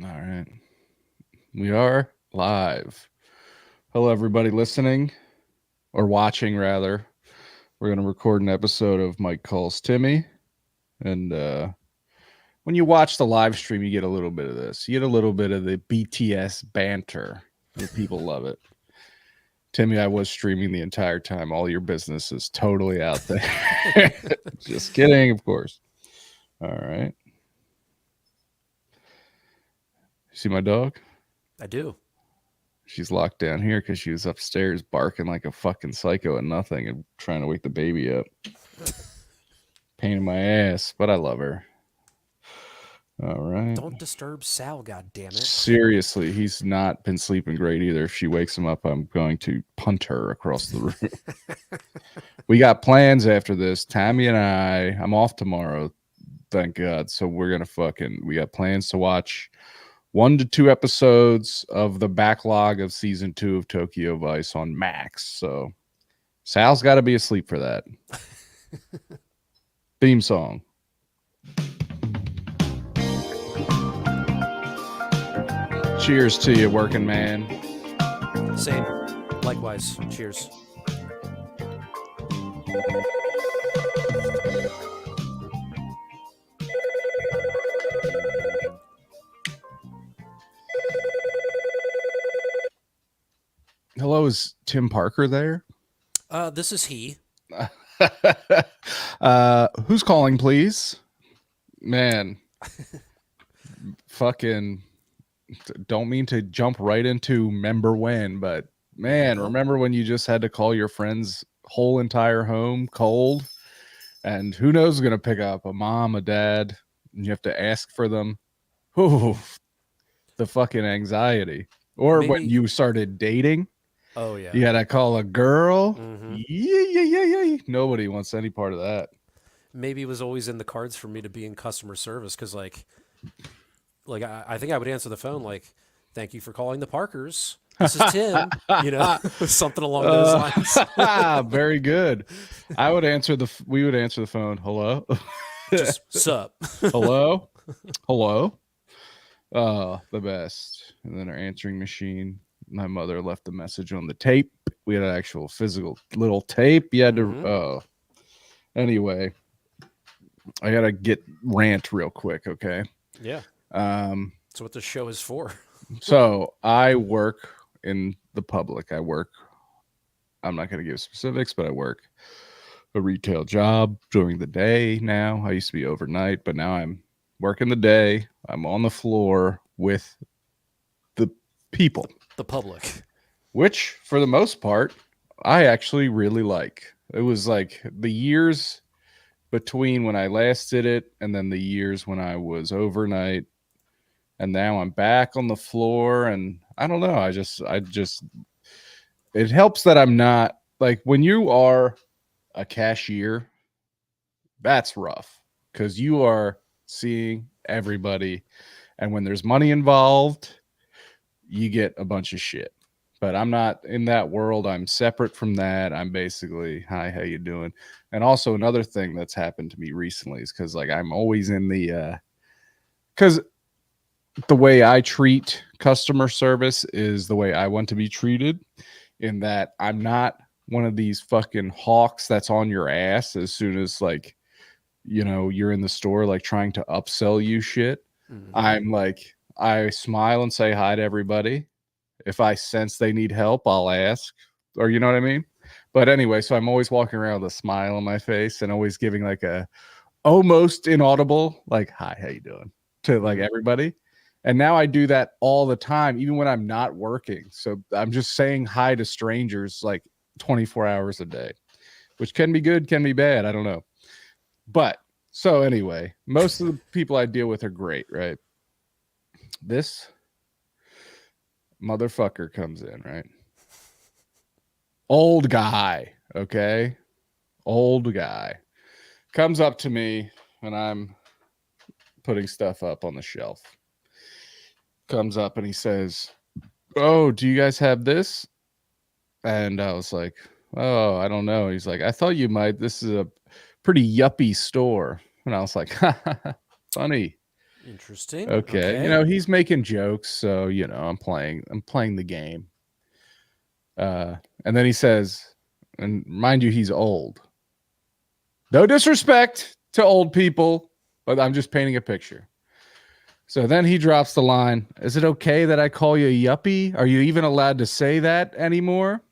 All right. We are live. Hello, everybody listening or watching, rather. We're going to record an episode of Mike Calls Timmy. And when you watch the live stream, you get a little bit of this. You get a little bit of the BTS banter. The people love it. Timmy, I was streaming the entire time. All your business is totally out there. Just kidding, of course. All right. See my dog? I do. She's locked down here because she was upstairs barking like a fucking psycho at nothing and trying to wake the baby up. Pain in my ass, but I love her. All right. Don't disturb Sal, goddammit. Seriously, he's not been sleeping great either. If she wakes him up, I'm going to punt her across the room. We got plans after this. Tammy and I'm off tomorrow, thank God. So we got plans to watch 1 to 2 episodes of the backlog of season 2 of Tokyo Vice on Max. So Sal's got to be asleep for that. Theme song. Cheers to you, working man. Same. Likewise. Cheers. Hello, is Tim Parker there? This is he. Who's calling, please? Man, fucking don't mean to jump right into remember when, but man, remember when you just had to call your friend's whole entire home cold? And who knows who's going to pick up, a mom, a dad, and you have to ask for them. Ooh, the fucking anxiety. Or when you started dating. Oh, yeah. You got to call a girl. Mm-hmm. Yeah. Nobody wants any part of that. Maybe it was always in the cards for me to be in customer service because, like I think I would answer the phone like, "Thank you for calling the Parkers. This is Tim." Something along those lines. Very good. We would answer the phone. Hello. Just sup. Hello. The best. And then our answering machine. My mother left the message on the tape. We had an actual physical little tape. You had to. Anyway, I gotta rant real quick. Okay. Yeah. That's what the show is for. So I work in the public. I'm not going to give specifics, but I work a retail job during the day now. I used to be overnight, but now I'm working the day. I'm on the floor with the people. The public. Which, for the most part, I actually really like. It was like the years between when I last did it and then the years when I was overnight. And now I'm back on the floor, and I don't know. It helps that I'm not like when you are a cashier, that's rough because you are seeing everybody. And when there's money involved, you get a bunch of shit. But I'm not in that world. I'm separate from that. I'm basically, hi, how you doing? And also another thing that's happened to me recently is because like I'm always in because the way I treat customer service is the way I want to be treated, in that I'm not one of these fucking hawks that's on your ass as soon as like, you're in the store, like trying to upsell you shit. Mm-hmm. I'm like, I smile and say hi to everybody. If I sense they need help, I'll ask, or you know what I mean? But anyway, so I'm always walking around with a smile on my face and always giving like a almost inaudible, like, hi, how you doing? To like everybody. And now I do that all the time, even when I'm not working. So I'm just saying hi to strangers like 24 hours a day, which can be good, can be bad. I don't know. But so anyway, most of the people I deal with are great, right? This motherfucker comes in, right? Old guy, okay? Old guy. Comes up to me when I'm putting stuff up on the shelf. Comes up and he says, "Oh, do you guys have this?" And I was like, "Oh, I don't know." He's like, "I thought you might. This is a pretty yuppie store." And I was like, funny. Interesting. Okay, Okay. he's making jokes, so I'm playing the game. And then he says, and mind you, he's old. No disrespect to old people, but I'm just painting a picture. So then he drops the line, is it okay that I call you a yuppie? Are you even allowed to say that anymore?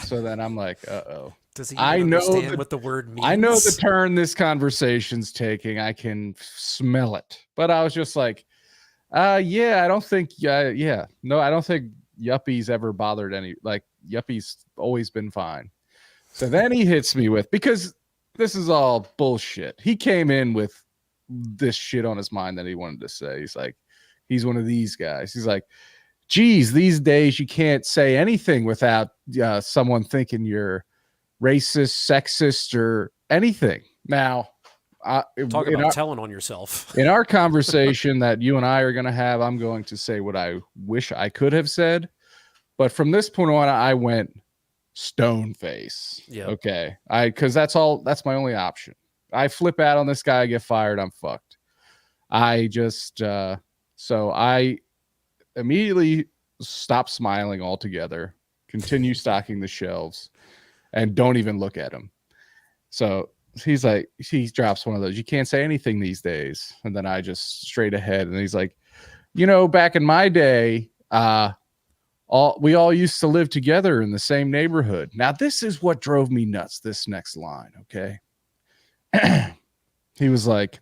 So then I'm like, uh-oh. Does he even I know understand the what the word I know the means? turn this conversation's taking. I can smell it. But I was just like, yeah, I don't think yeah. No, I don't think yuppies ever bothered any, like, yuppies always been fine. So then he hits me with, because this is all bullshit. He came in with this shit on his mind that he wanted to say. He's like, he's one of these guys. He's like, geez, these days you can't say anything without someone thinking you're racist, sexist, or anything. Now, Talk in about our telling on yourself. in our conversation that you and I are going to have, I'm going to say what I wish I could have said. But from this point on, I went stone face. Yep. Okay. Because that's my only option. I flip out on this guy, I get fired, I'm fucked. I just, so I immediately stop smiling altogether, continue stocking the shelves, and don't even look at him. So he's like, he drops one of those, you can't say anything these days. And then I just straight ahead, and he's like, back in my day, we all used to live together in the same neighborhood. Now, this is what drove me nuts, this next line, okay? He was like,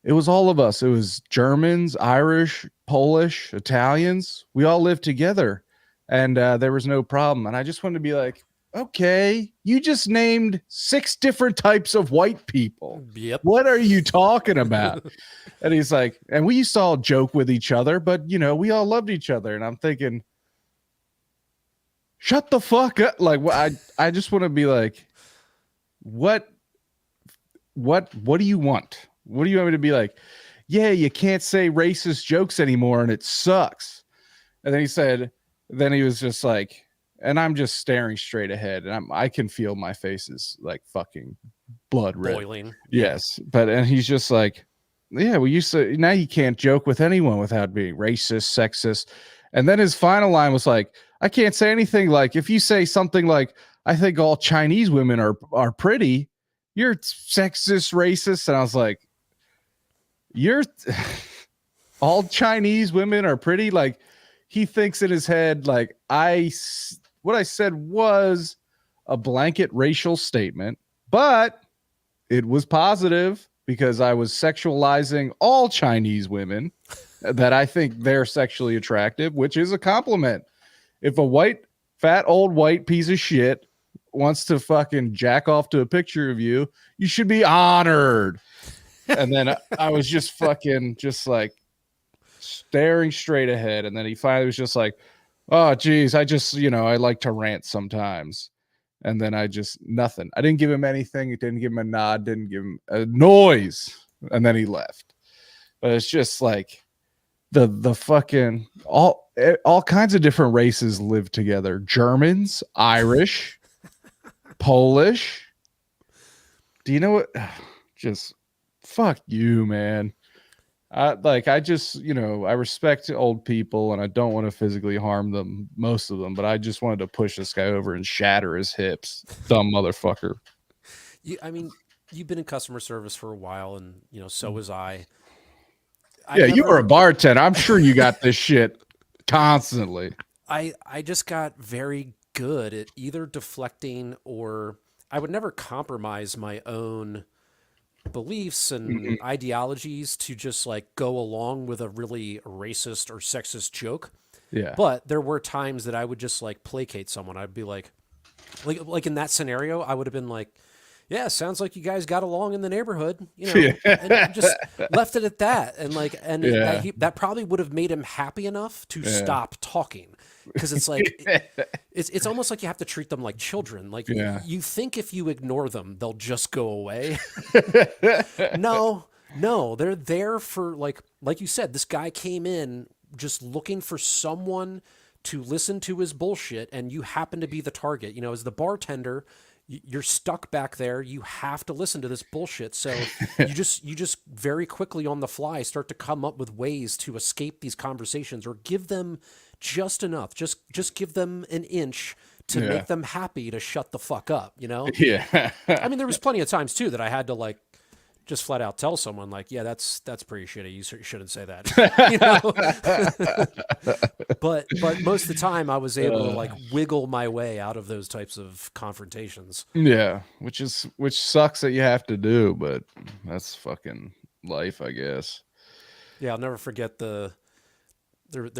it was all of us. It was Germans, Irish, Polish, Italians. We all lived together, and there was no problem. And I just wanted to be like, okay, you just named 6 different types of white people. Yep. What are you talking about? And he's like, and we used to all joke with each other, but we all loved each other. And I'm thinking, shut the fuck up. Like, I just want to be like, what do you want? What do you want me to be like? Yeah, you can't say racist jokes anymore, and it sucks. And then he was just like, and I'm just staring straight ahead, and I can feel my face is like fucking blood red. Boiling. Yes. And he's just like, yeah, we used to, now you can't joke with anyone without being racist, sexist. And then his final line was like, I can't say anything like, if you say something like, I think all Chinese women are pretty, you're sexist, racist. And I was like, you're all Chinese women are pretty? Like, he thinks in his head, like, what I said was a blanket racial statement, but it was positive because I was sexualizing all Chinese women that I think they're sexually attractive, which is a compliment. If a white, fat, old white piece of shit wants to fucking jack off to a picture of you, you should be honored. And then I was just fucking just like staring straight ahead. And then he finally was just like, oh, geez, I just, I like to rant sometimes. And then I just, nothing. I didn't give him anything. It didn't give him a nod, didn't give him a noise. And then he left. But it's just like the fucking, all kinds of different races live together. Germans, Irish, Polish. Do you know what? Just fuck you, man. I just, I respect old people and I don't want to physically harm them, most of them, but I just wanted to push this guy over and shatter his hips. Dumb motherfucker. I mean, you've been in customer service for a while, and so was I. You were a bartender. I'm sure you got this shit constantly. I just got very good at either deflecting, or I would never compromise my own beliefs and ideologies to just like go along with a really racist or sexist joke. Yeah. But there were times that I would just like placate someone. I'd be like in that scenario, I would have been like, yeah, sounds like you guys got along in the neighborhood, and just left it at that. And that probably would have made him happy enough to stop talking. Because it's like, it's almost like you have to treat them like children. Like you think if you ignore them, they'll just go away. No, they're there for like you said, this guy came in just looking for someone to listen to his bullshit, and you happen to be the target. As the bartender, you're stuck back there. You have to listen to this bullshit. So you just very quickly on the fly start to come up with ways to escape these conversations or give them just enough. Just give them an inch to Yeah. make them happy to shut the fuck up, you know? Yeah. I mean, there was plenty of times too that I had to like just flat out tell someone like, yeah, that's pretty shitty. You shouldn't say that, you know. But most of the time, I was able to like wiggle my way out of those types of confrontations. Yeah, which sucks that you have to do, but that's fucking life, I guess. Yeah, I'll never forget there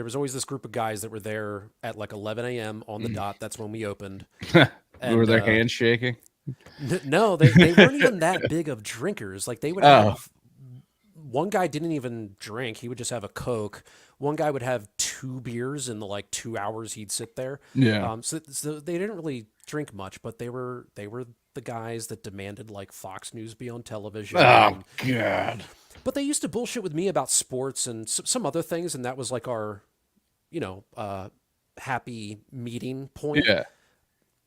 was always this group of guys that were there at like 11 a.m. on the dot. That's when we opened. Were And their hands shaking? no, they weren't even that big of drinkers. Like they would Oh, have one guy didn't even drink. He would just have a Coke. One guy would have 2 beers in the like 2 hours he'd sit there. yeah. So they didn't really drink much, but they were the guys that demanded like Fox News be on television. Oh God. But they used to bullshit with me about sports and some other things, and that was like our, you know, happy meeting point. Yeah.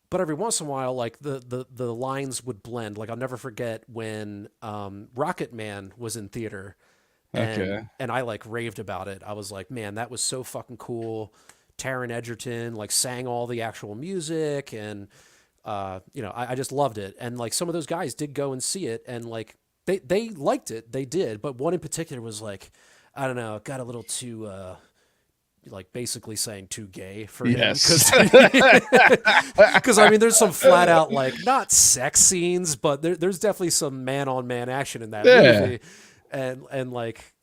But every once in a while, like the lines would blend. Like I'll never forget when Rocket Man was in theater, Okay. and I like raved about it. I was like, man, that was so fucking cool. Taron Egerton like sang all the actual music, and you know, I just loved it. And like some of those guys did go and see it, and like they liked it, they did. But one in particular was like, I don't know, got a little too like basically saying too gay for him Yes. because I mean there's some flat out like not sex scenes, but there's definitely some man on man action in that Yeah. movie, and like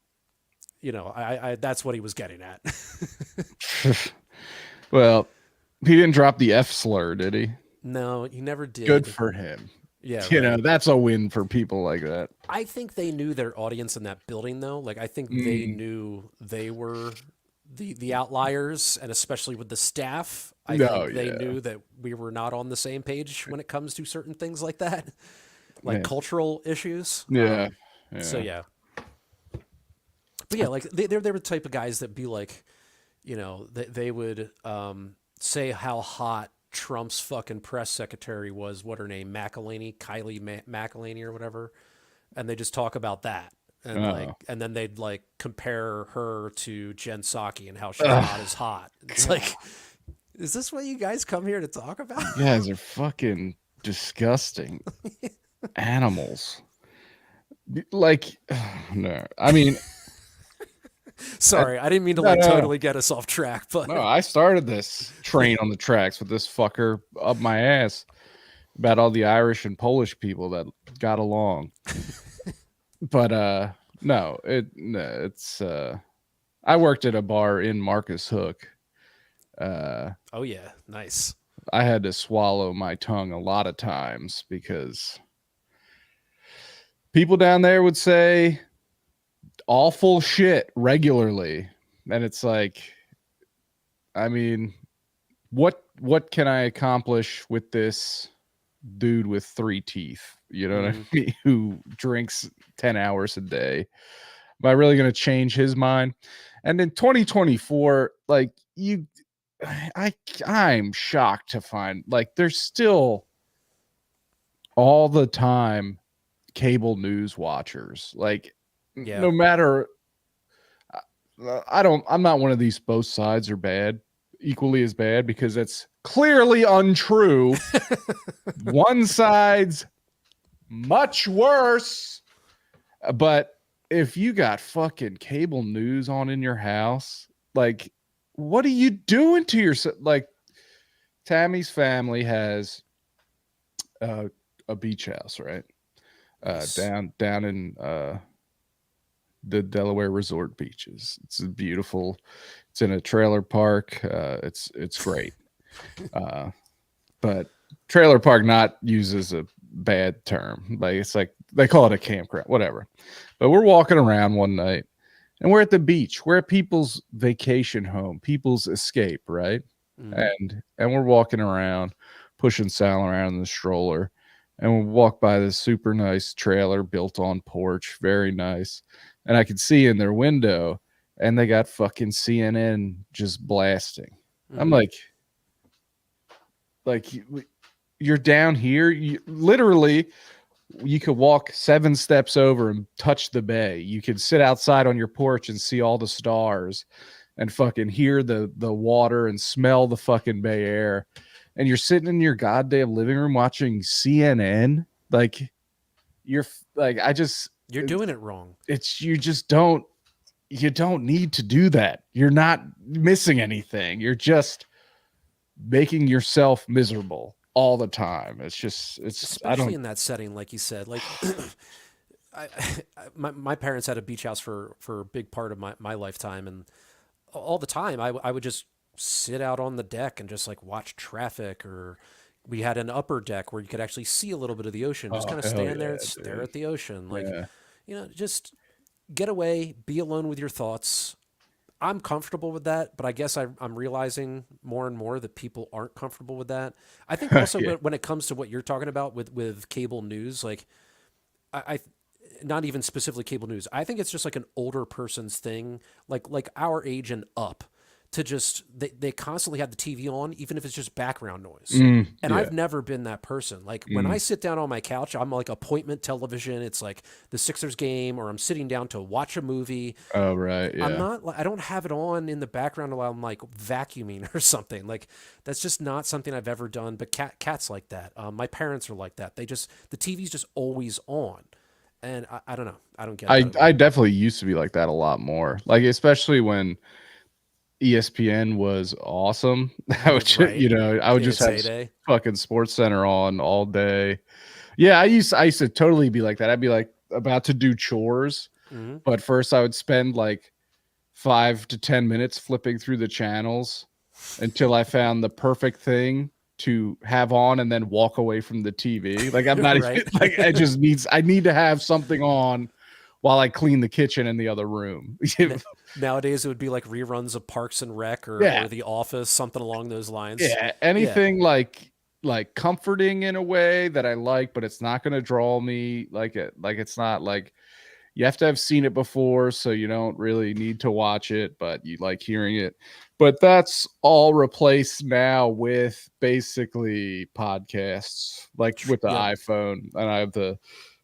you know I that's what he was getting at. Well, he didn't drop the F slur, did he? No, he never Good did. for him. Yeah, You know, right. that's a win for people like that. I think they knew their audience in that building though. Like I think they Mm. knew they were the outliers, and especially with the staff, I No, think they yeah. knew that we were not on the same page when it comes to certain things like that, like Man. cultural issues. Yeah. So Yeah. yeah, but yeah, like they were the type of guys that be like, you know, they would say how hot Trump's fucking press secretary was. What her name, Kylie McElhaney or whatever, and they just talk about that. And like, Oh. and then they'd like compare her to Jen Psaki and how she's Ugh. hot as hot. It's like, is this what you guys come here to talk about? You guys are fucking disgusting animals. Like, no. I mean, Sorry, I didn't mean to no, like no. totally get us off track, but No, I started this train on the tracks with this fucker up my ass about all the Irish and Polish people that got along. But no, it's I worked at a bar in Marcus Hook. oh yeah, nice. I had to swallow my tongue a lot of times because people down there would say awful shit regularly. And it's like, I mean, what can I accomplish with this dude with 3 teeth? You know what I mean? Who drinks 10 hours a day? Am I really going to change his mind? And in 2024, like I'm shocked to find like there's still all the time cable news watchers. Like Yeah. no matter I'm not one of these both sides are bad, equally as bad, because that's clearly untrue. One side's much worse. But if you got fucking cable news on in your house, like what are you doing to yourself? Like Tammy's family has a beach house, right? Nice. Down in the Delaware resort beaches. It's beautiful. It's in a trailer park. It's great. But trailer park not used as a bad term. Like it's like they call it a campground, whatever. But we're walking around one night and we're at the beach. We're at people's vacation home, people's escape, right? Mhm. And we're walking around, pushing Sal around in the stroller, and we walk by this super nice trailer built on porch, very nice. And I could see in their window, and they got fucking CNN just blasting. I'm Mhm. like you're down here, you literally you could walk 7 steps over and touch the bay. You could sit outside on your porch and see all the stars and fucking hear the water and smell the fucking bay air. And you're sitting in your goddamn living room watching CNN. Like you're like I just You're doing it wrong. it's you don't need to do that. You're not missing anything. You're just making yourself miserable all the time. It's I Especially don't in that setting, like you said. Like I, my parents had a beach house for a big part of my lifetime, and all the time I would just sit out on the deck and just like watch traffic, or we had an upper deck where you could actually see a little bit of the ocean, just oh kind of hell stand there yeah, and stare dude. at the ocean. Like, Yeah. just get away, be alone with your thoughts. I'm comfortable with that, but I guess I'm realizing more and more that people aren't comfortable with that. I think also Yeah. when it comes to what you're talking about with cable news, like I not even specifically cable news. I think it's just like an older person's thing, like our age and up, to just they constantly have the TV on, even if it's just background noise. And Yeah. I've never been that person. Like when I Mm. sit down on my couch, I'm like appointment television. It's like the Sixers game, or I'm sitting down to watch a movie. Oh right, I'm yeah. not I don't have it on in the background while I'm like vacuuming or something. Like that's just not something I've ever done. But cats like that. My parents are like that. The TV's just always on, and I don't know. I don't get that at I all. definitely used to be like that a lot more. Like especially when ESPN was awesome. I would Right I would in just its have heyday. fucking Sports Center on all day. Yeah, I used to totally be like that. I'd be like about to do chores, Hmm. but first I would spend like 5 to 10 minutes flipping through the channels until I found the perfect thing to have on and then walk away from the TV. Like I'm not even Right. like I need to have something on while I clean the kitchen in the other room. N- Nowadays it would be like reruns of Parks and Rec, Yeah. or The Office, something along those lines. Yeah, Yeah. anything like comforting in a way that I like, but it's not going to draw me like it's not like you have to have seen it before, so you don't really need to watch it, but you like hearing it. But that's all replaced now with basically podcasts, like with the Yep. iPhone, and I have the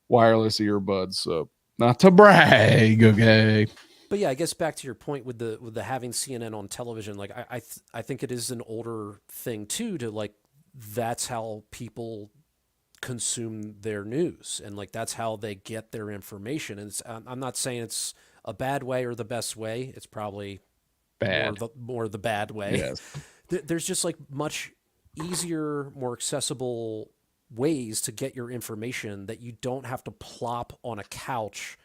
wireless earbuds. So not to brag, okay? But yeah, I guess back to your point with the having CNN on television, like I think it is an older thing too, to like that's how people consume their news, and like that's how they get their information. And I'm not saying it's a bad way or the best way. It's probably Bad. more the bad way. Yes. There's just like much easier, more accessible ways to get your information that you don't have to plop on a couch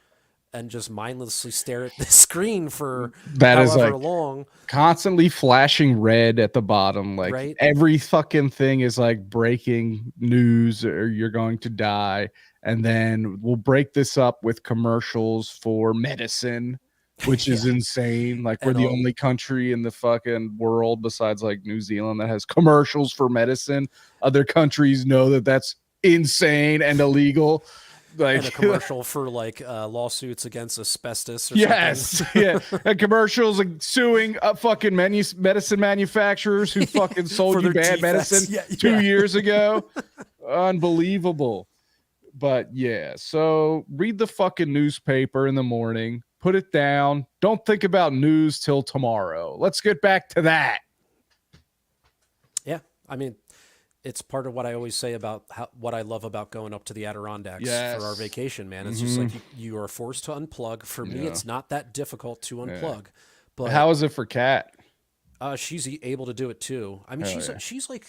and just mindlessly stare at the screen for That is however like long, constantly flashing red at the bottom. Like right? every fucking thing is like breaking news or you're going to die. And then we'll break this up with commercials for medicine, which Yeah. is insane. Like we're And the only country in the fucking world besides like New Zealand that has commercials for medicine. Other countries know that that's insane and illegal. Like a commercial for like lawsuits against asbestos or yes, yeah, something. and commercials like suing fucking medicine manufacturers who fucking sold For you their bad defects. medicine Yeah, 2 years ago. Unbelievable. But yeah, so read the fucking newspaper in the morning, put it down. Don't think about news till tomorrow. Let's get back to that. Yeah. I mean, it's part of what I always say about what I love about going up to the Adirondacks for our Yes. vacation, man. It's just Hmm. like you are forced to unplug. For me, Yeah. it's not that difficult to Yeah. unplug, but How is it for Kat? she's able to do it too. I mean, Hell yeah. she's like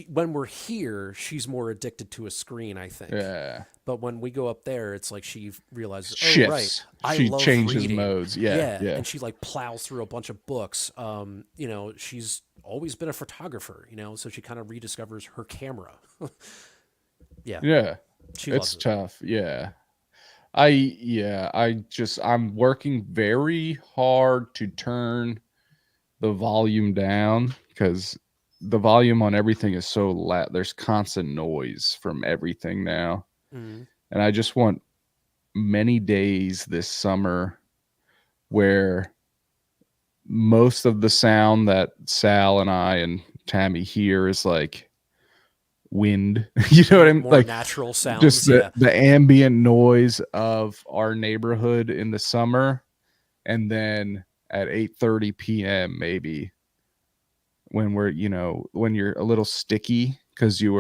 when we're here, she's more addicted to a screen, I think. Yeah. But when we go up there, it's like she realizes, oh right, Shifts. I She love changes reading. modes. Yeah. Yeah, Yeah. and she like plows through a bunch of books. She's always been a photographer, so she kind of rediscovers her camera. Yeah, Yeah. she It's loves it. tough. Yeah. I'm working very hard to turn the volume down because the volume on everything is so loud. There's constant noise from everything now. Hmm. And I just want many days this summer where most of the sound that Sal and I and Tammy hear is like wind. You know what I mean? More Like natural just sounds. the Yeah. the ambient noise of our neighborhood in the summer, and then at 8:30 p.m. maybe when we're when you're a little sticky because you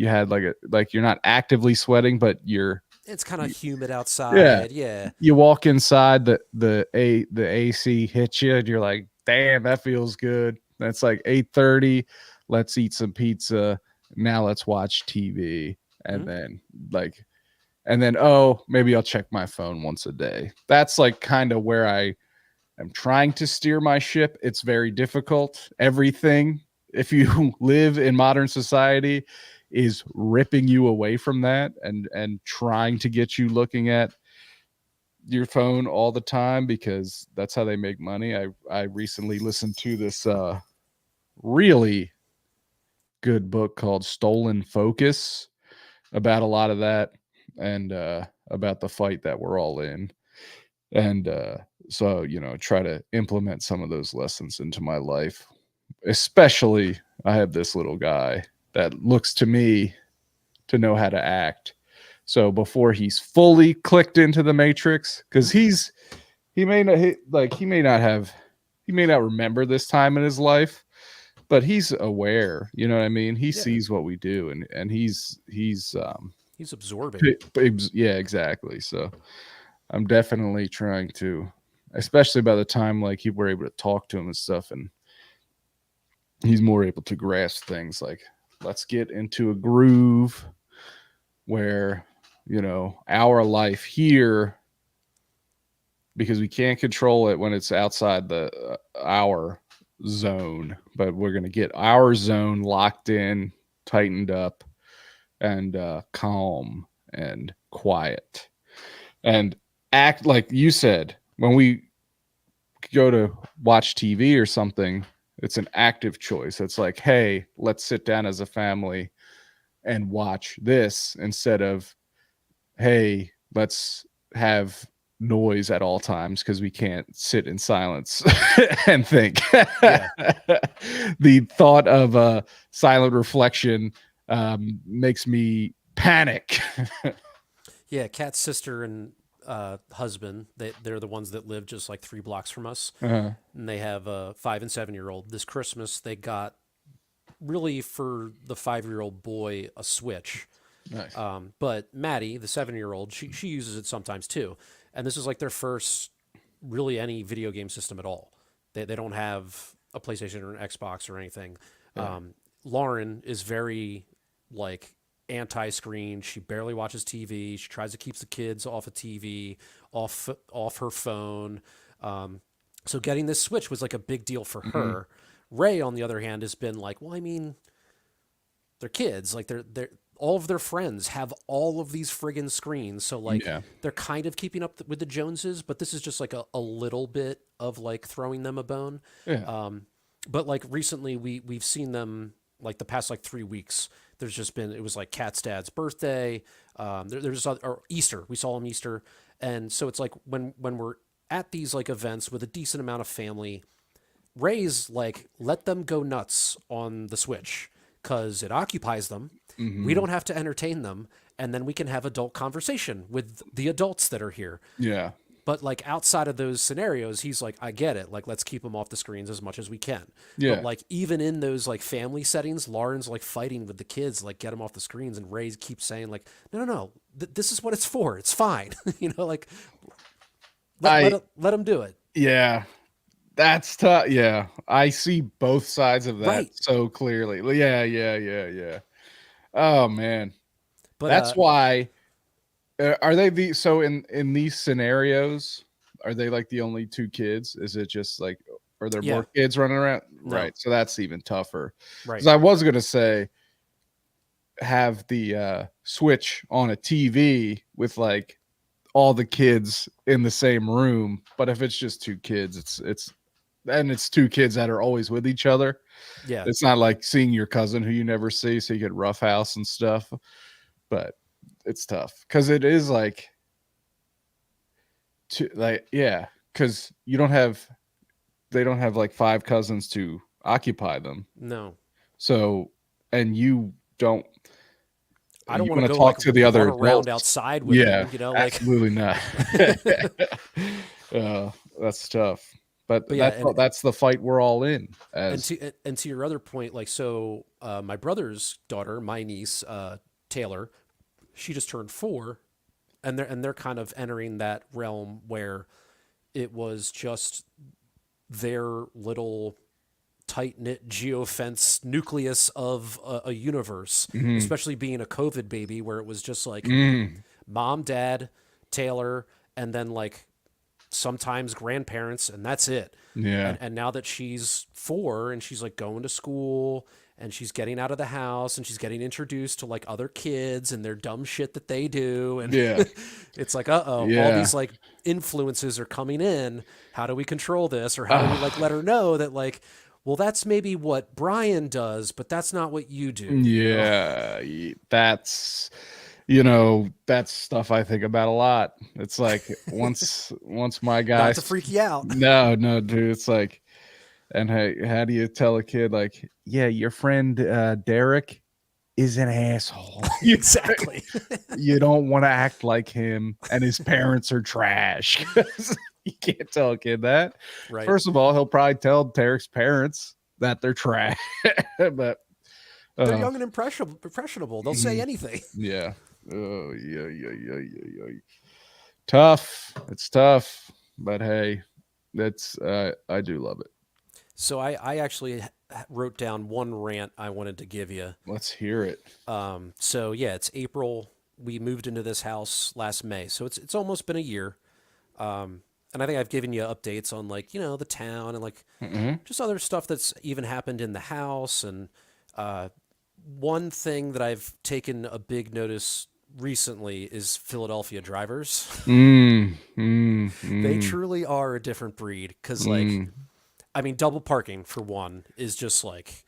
had like you're not actively sweating, but It's kind of humid yeah, outside. Yeah. you walk inside, the AC hits you and you're like, damn, that feels good. That's like 8:30. Let's eat some pizza. Now let's watch TV. And Mhm. then like oh, maybe I'll check my phone once a day. That's like kind of where I am trying to steer my ship. It's very difficult. Everything, if you live in modern society, is ripping you away from that and trying to get you looking at your phone all the time because that's how they make money. I recently listened to this really good book called Stolen Focus about a lot of that and about the fight that we're all in. And so, try to implement some of those lessons into my life. Especially I have this little guy that looks to me to know how to act. So before he's fully clicked into the matrix, because he may not he may not remember this time in his life, but he's aware. You know what I mean? He Yeah. sees what we do, and he's He's absorbing. yeah, exactly. So I'm definitely trying to, especially by the time like we're able to talk to him and stuff, and he's more able to grasp things like let's get into a groove where our life here, because we can't control it when it's outside the our zone, but we're going to get our zone locked in, tightened up, and calm and quiet, and act like you said when we go to watch TV or something. It's an active choice. It's like, hey, let's sit down as a family and watch this instead of, hey, let's have noise at all times because we can't sit in silence and think. Yeah. The thought of a silent reflection makes me panic. Yeah. Kat's sister and husband, they're the ones that live just like 3 blocks from us. uh, And they have a 5 and 7 year old. This Christmas, they got really for the 5 year old boy a Switch. nice. But Maddie, the 7 year old, she uses it sometimes too. And this is like their first really any video game system at all. They don't have a PlayStation or an Xbox or anything. Yeah. Lauren is very like anti-screen. She barely watches TV. She tries to keep the kids off of TV, off her phone. So getting this Switch was like a big deal for Mhm. her. Ray, on the other hand, has been like, well, I mean, they're kids. Like they're all of their friends have all of these friggin' screens. So like Yeah. they're kind of keeping up with the Joneses, but this is just like a little bit of like throwing them a bone. Yeah. But like recently we've seen them like the past like 3 weeks. There's just been it was like Cat's dad's birthday. There's or Easter. We saw him Easter, and so it's like when we're at these like events with a decent amount of family, Ray's like, let them go nuts on the Switch because it occupies them. We Hmm. don't have to entertain them. And then we can have adult conversation with the adults that are here. Yeah. But like outside of those scenarios, he's like, I get it. Like, let's keep them off the screens as much as we can. But Yeah. like, even in those like family settings, Lauren's like fighting with the kids, like, get them off the screens. And Ray keeps saying, like, no. This is what it's for. It's fine. Like, I let him do it. yeah. That's tough. Yeah, I see both sides of that Right. so clearly. Yeah, yeah, yeah, yeah. Oh man, But, that's why. Are they the so in these scenarios? Are they like the only two kids? Is it just like, are there yeah, more kids running around? no, Right. So that's even tougher. Because right. I was gonna say have the switch on a TV with like all the kids in the same room. But if it's just two kids, it's two kids that are always with each other. Yeah. It's not like seeing your cousin who you never see, so you get roughhouse and stuff. But it's tough because it is like, yeah, because they don't have like five cousins to occupy them. No. So, and you don't, I don't you want to want to go talk like to the run other around adults. outside with Yeah, him, you know, like. absolutely not. That's tough. But But yeah, and that's the fight we're all in and as. to your other point, like so, my brother's daughter, my niece, Taylor, she just turned 4, and they're kind of entering that realm where it was just their little tight knit geofence nucleus of a universe, Mhm. especially being a COVID baby, where it was just like Mm, mom, dad, Taylor, and then like sometimes grandparents, and that's it. yeah. And now that she's 4 and she's like going to school and she's getting out of the house and she's getting introduced to like other kids and their dumb shit that they do, and Yeah. it's like, uh-oh, all Yeah. these like influences are coming in. How do we control this, or how do we like let Ah, her know that like, well, that's maybe what Brian does, but that's not what you do, you know? yeah. That's that's stuff I think about a lot. It's like once my Not to guys. freak you out. No, no, dude. It's like, and hey, how do you tell a kid like, yeah, your friend Derek is an asshole. Exactly. You don't want to act like him, and his parents are trash. You can't tell a kid that. Right. First of all, he'll probably tell Derek's parents that they're trash. But They're uh, young and impressionable. They'll say mhm, anything. yeah, oh yeah, yeah, yeah, yeah, yeah. Tough. It's tough, but hey, that's I do love it. So I actually wrote down one rant I wanted to give you. Let's hear it. So yeah, it's April. We moved into this house last May, so it's almost been a year. And I think I've given you updates on like the town and like Hmm. just other stuff that's even happened in the house. And uh, one thing that I've taken a big notice recently is Philadelphia drivers. Mm, mm, They mm, truly are a different breed because like mm. I mean, double parking for one is just like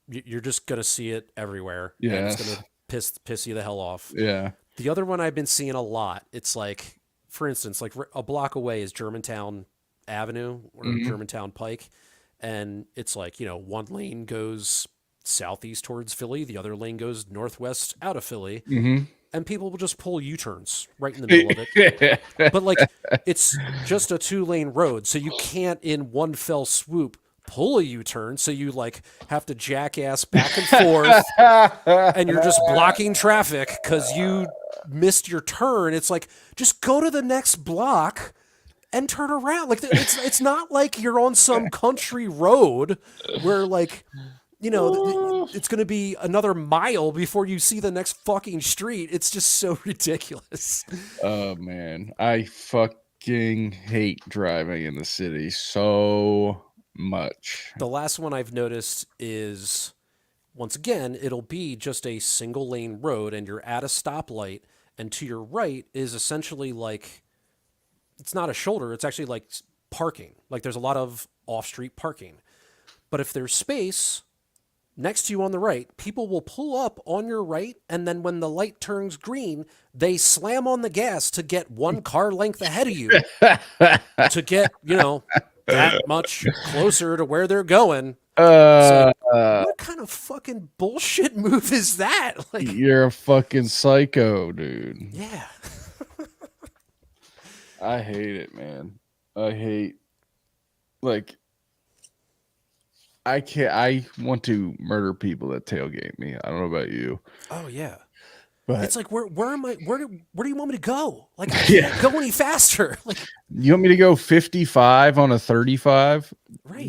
you're just gonna see it everywhere, and it's gonna Yes. piss you the hell off. Yeah. The other one I've been seeing a lot. It's like, for instance, like a block away is Germantown Avenue or Hmm. Germantown Pike, and it's like one lane goes southeast towards Philly, the other lane goes northwest out of Philly, Hmm. and people will just pull U-turns right in the middle of it. But like it's just a 2-lane road, so you can't in one fell swoop pull a U-turn. So you like have to jackass back and forth, and you're just blocking traffic because you missed your turn. It's like just go to the next block and turn around. Like it's not like you're on some country road where like it's going to be another mile before you see the next fucking street. It's just so ridiculous. Oh man, I fucking hate driving in the city so much. The last one I've noticed is once again, it'll be just a single lane road and you're at a stoplight, and to your right is essentially like it's not a shoulder, it's actually like parking. Like there's a lot of off-street parking. But if there's space next to you on the right, people will pull up on your right, and then when the light turns green, they slam on the gas to get one car length ahead of you to get, that much closer to where they're going. It's like, uh, what kind of fucking bullshit move is that? Like, you're a fucking psycho, dude. yeah. I hate it, man. I hate, like, I can't. I want to murder people that tailgate me. I don't know about you, Oh yeah. but It's like where am I where do you want me to go? Like I yeah, can't go any faster. Like you want me to go 55 on a 35, right.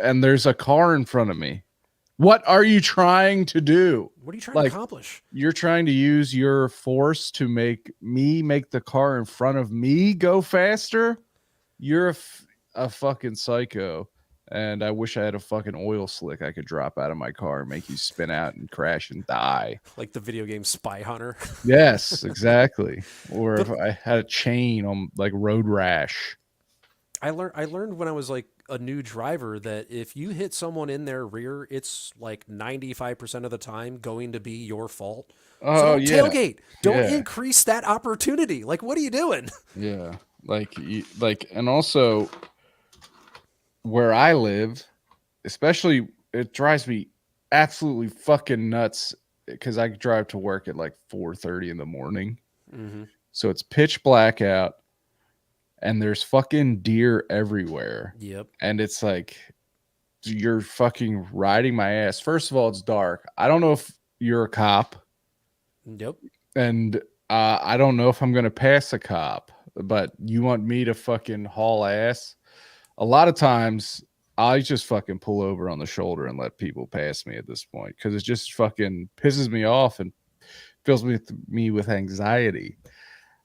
and there's a car in front of me. What are you trying to do? What are you trying to Like, accomplish? you're trying to use your force to make the car in front of me go faster? You're a fucking psycho. And I wish I had a fucking oil slick I could drop out of my car and make you spin out and crash and die. Like the video game Spy Hunter. Yes, exactly. Or if But I had a chain on like road rash. I learned when I was like a new driver that if you hit someone in their rear, it's like 95% of the time going to be your fault. So Oh don't yeah. tailgate. Don't Yeah. increase that opportunity. Like what are you doing? Yeah. And also where I live, especially, it drives me. absolutely fucking nuts because I drive to work at like 4:30 in the morning. Mm-hmm. So it's pitch black out and there's fucking deer everywhere. Yep. And it's like you're fucking riding my ass. First of all, it's dark. I don't know if you're a cop, Yep. and I don't know if I'm gonna pass a cop, but you want me to fucking haul ass? A lot of times, I just fucking pull over on the shoulder and let people pass me at this point because it just fucking pisses me off and fills me with anxiety.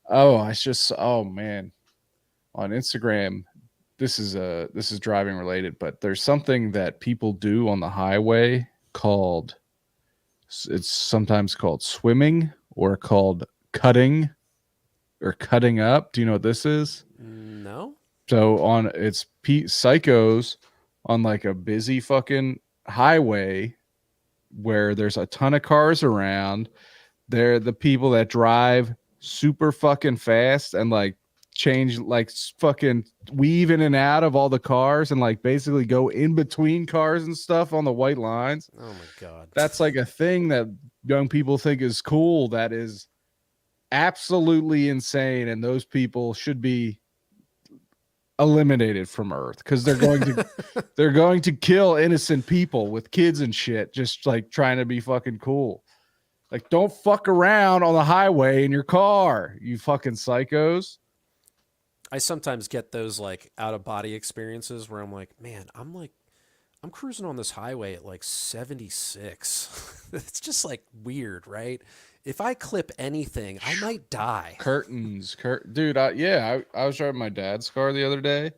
Oh, it's just oh man, on Instagram, this is driving related, but there's something that people do on the highway called it's sometimes called swimming or called cutting or cutting up. Do you know what this is? No. So on it's psychos on like a busy fucking highway where there's a ton of cars around. They're the people that drive super fucking fast and like change like fucking weave in and out of all the cars and like basically go in between cars and stuff on the white lines. Oh my god. That's like a thing that young people think is cool that is absolutely insane, and those people should be eliminated from earth because they're going to kill innocent people with kids and shit just like trying to be fucking cool. Like, don't fuck around on the highway in your car, you fucking psychos. I sometimes get those like out of body experiences where I'm like, man, I'm cruising on this highway at like 76. It's just like weird, right? If I clip anything, I might die. Curtains, dude. I was driving my dad's car the other day,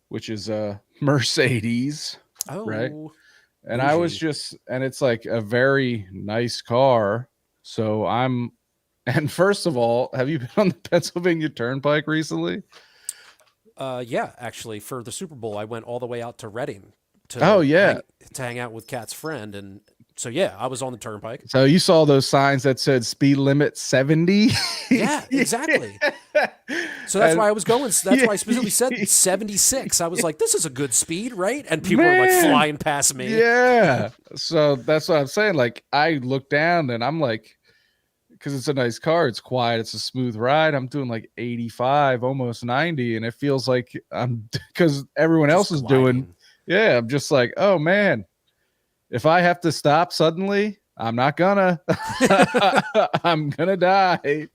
which is a Mercedes, right? Oh, And I was bougie. just, and it's like a very nice car. So I'm, and first of all, have you been on the Pennsylvania Turnpike recently? Yeah, actually, for the Super Bowl, I went all the way out to Reading Oh to yeah. hang out with Kat's friend, and so yeah, I was on the turnpike. So you saw those signs that said speed limit 70? Yeah, exactly. So that's And why I was going. That's yeah, why I specifically said 76. I was like, this is a good speed, right? And people were like man. flying past me. Yeah. So that's what I'm saying. Like I look down and I'm like, because it's a nice car, it's quiet, it's a smooth ride. I'm doing like 85, almost 90, and it feels like I'm because everyone else Just is doing. gliding. Yeah, I'm just like, oh man, if I have to stop suddenly, I'm not gonna. I'm gonna die.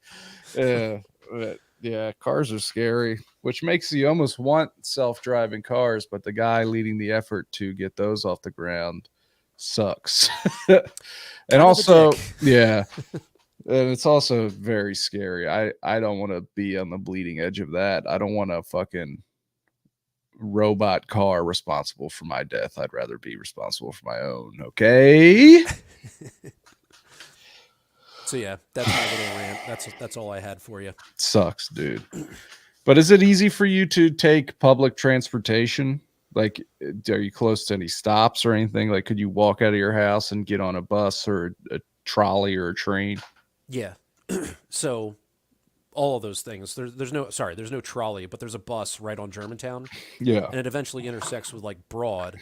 Yeah, but yeah, cars are scary, which makes you almost want self-driving cars, but the guy leading the effort to get those off the ground sucks. And Kind of a also, dick. yeah, and it's also very scary. I don't want to be on the bleeding edge of that. I don't want a fucking robot car responsible for my death. I'd rather be responsible for my own. Okay. So yeah, that's my little rant. That's all I had for you. Sucks, dude. But is it easy for you to take public transportation? Like, are you close to any stops or anything? Like, could you walk out of your house and get on a bus or a trolley or a train? Yeah. So all of those things. There's no trolley, but there's a bus right on Germantown, Yeah. and it eventually intersects with like Broad.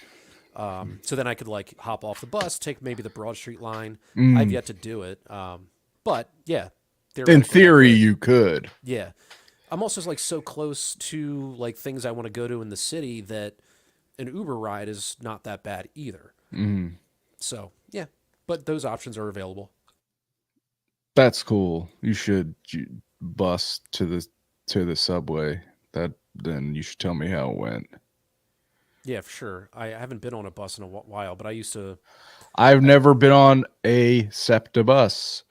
So then I could like hop off the bus, take maybe the Broad Street line. I've Mm. yet to do it, but yeah, In theoretically I theory, could. you could. Yeah, I'm also like so close to like things I want to go to in the city that an Uber ride is not that bad either. Mm. So yeah, but those options are available. That's cool. You should bus to the subway. That then you should tell me how it went. Yeah, for sure. I haven't been on a bus in a while, but I used to. I've I never been on a SEPTA bus,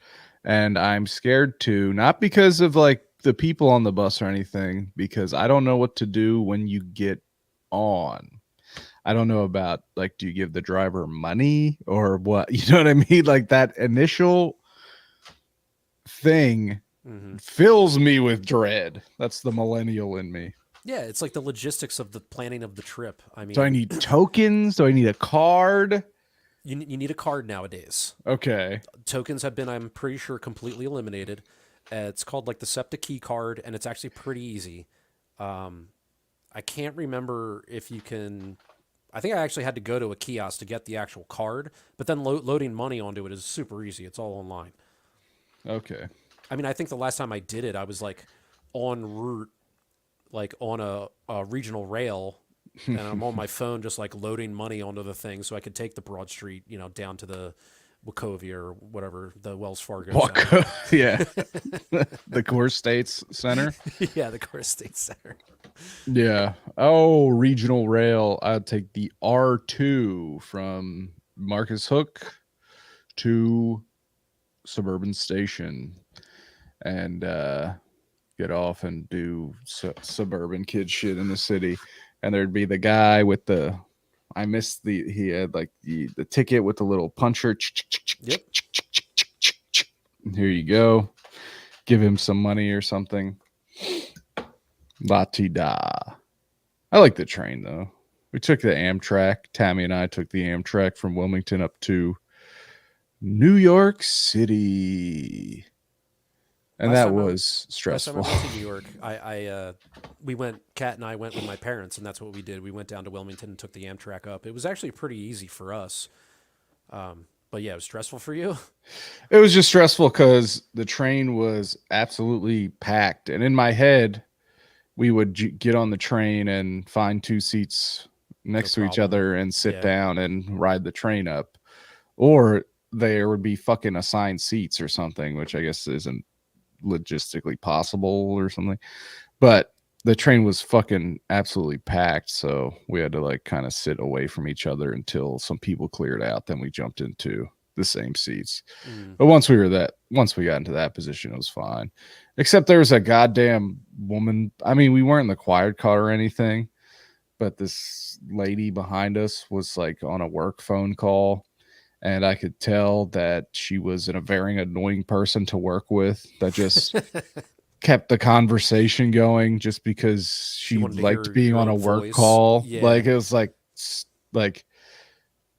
and I'm scared to, not because of like the people on the bus or anything, because I don't know what to do when you get on. I don't know about like, do you give the driver money or what? You know what I mean? Like that initial thing mhm. fills me with dread. That's the millennial in me. Yeah, it's like the logistics of the planning of the trip. I Do I mean, need tokens? Do I need a card? you need a card nowadays. Okay. Tokens have been, I'm pretty sure, completely eliminated. It's called like the SEPTA key card, and it's actually pretty easy. I can't remember if you can I think I actually had to go to a kiosk to get the actual card, but then loading money onto it is super easy. It's all online. Okay. I mean, I think the last time I did it, I was like en route, like on a regional rail, and I'm on my phone just like loading money onto the thing so I could take the Broad Street, down to the Wachovia or whatever, the Wells Fargo Center. Walk. Yeah. The Core States Center. Yeah, the Core State Center. Yeah. Oh, regional rail. I'd take the R2 from Marcus Hook to Suburban Station and get off and do suburban kid shit in the city. And there'd be the guy with the, I missed he had like the ticket with the little puncher. Yep. Here you go. Give him some money or something. La-ti-da. I like the train though. We took the Amtrak. Tammy and I took the Amtrak from Wilmington up to New York City. And Last that time I- was Last time I stressful. went to New York, we went. Kat and I went with my parents, and that's what we did. We went down to Wilmington and took the Amtrak up. It was actually pretty easy for us, but yeah, it was stressful for you. It was just stressful because the train was absolutely packed. And in my head, we would get on the train and find two seats next to each problem. other and sit Yeah. down and ride the train up. Or there would be fucking assigned seats or something, which I guess isn't logistically possible or something. But the train was fucking absolutely packed. So we had to like kind of sit away from each other until some people cleared out. Then we jumped into the same seats. But once we got into that position, it was fine. Except there was a goddamn woman. I mean, we weren't in the quiet car or anything, but this lady behind us was like on a work phone call. And I could tell that she was a very annoying person to work with that just kept the conversation going just because she wanted to liked hear being your on a own work voice. call. Yeah. Like it was like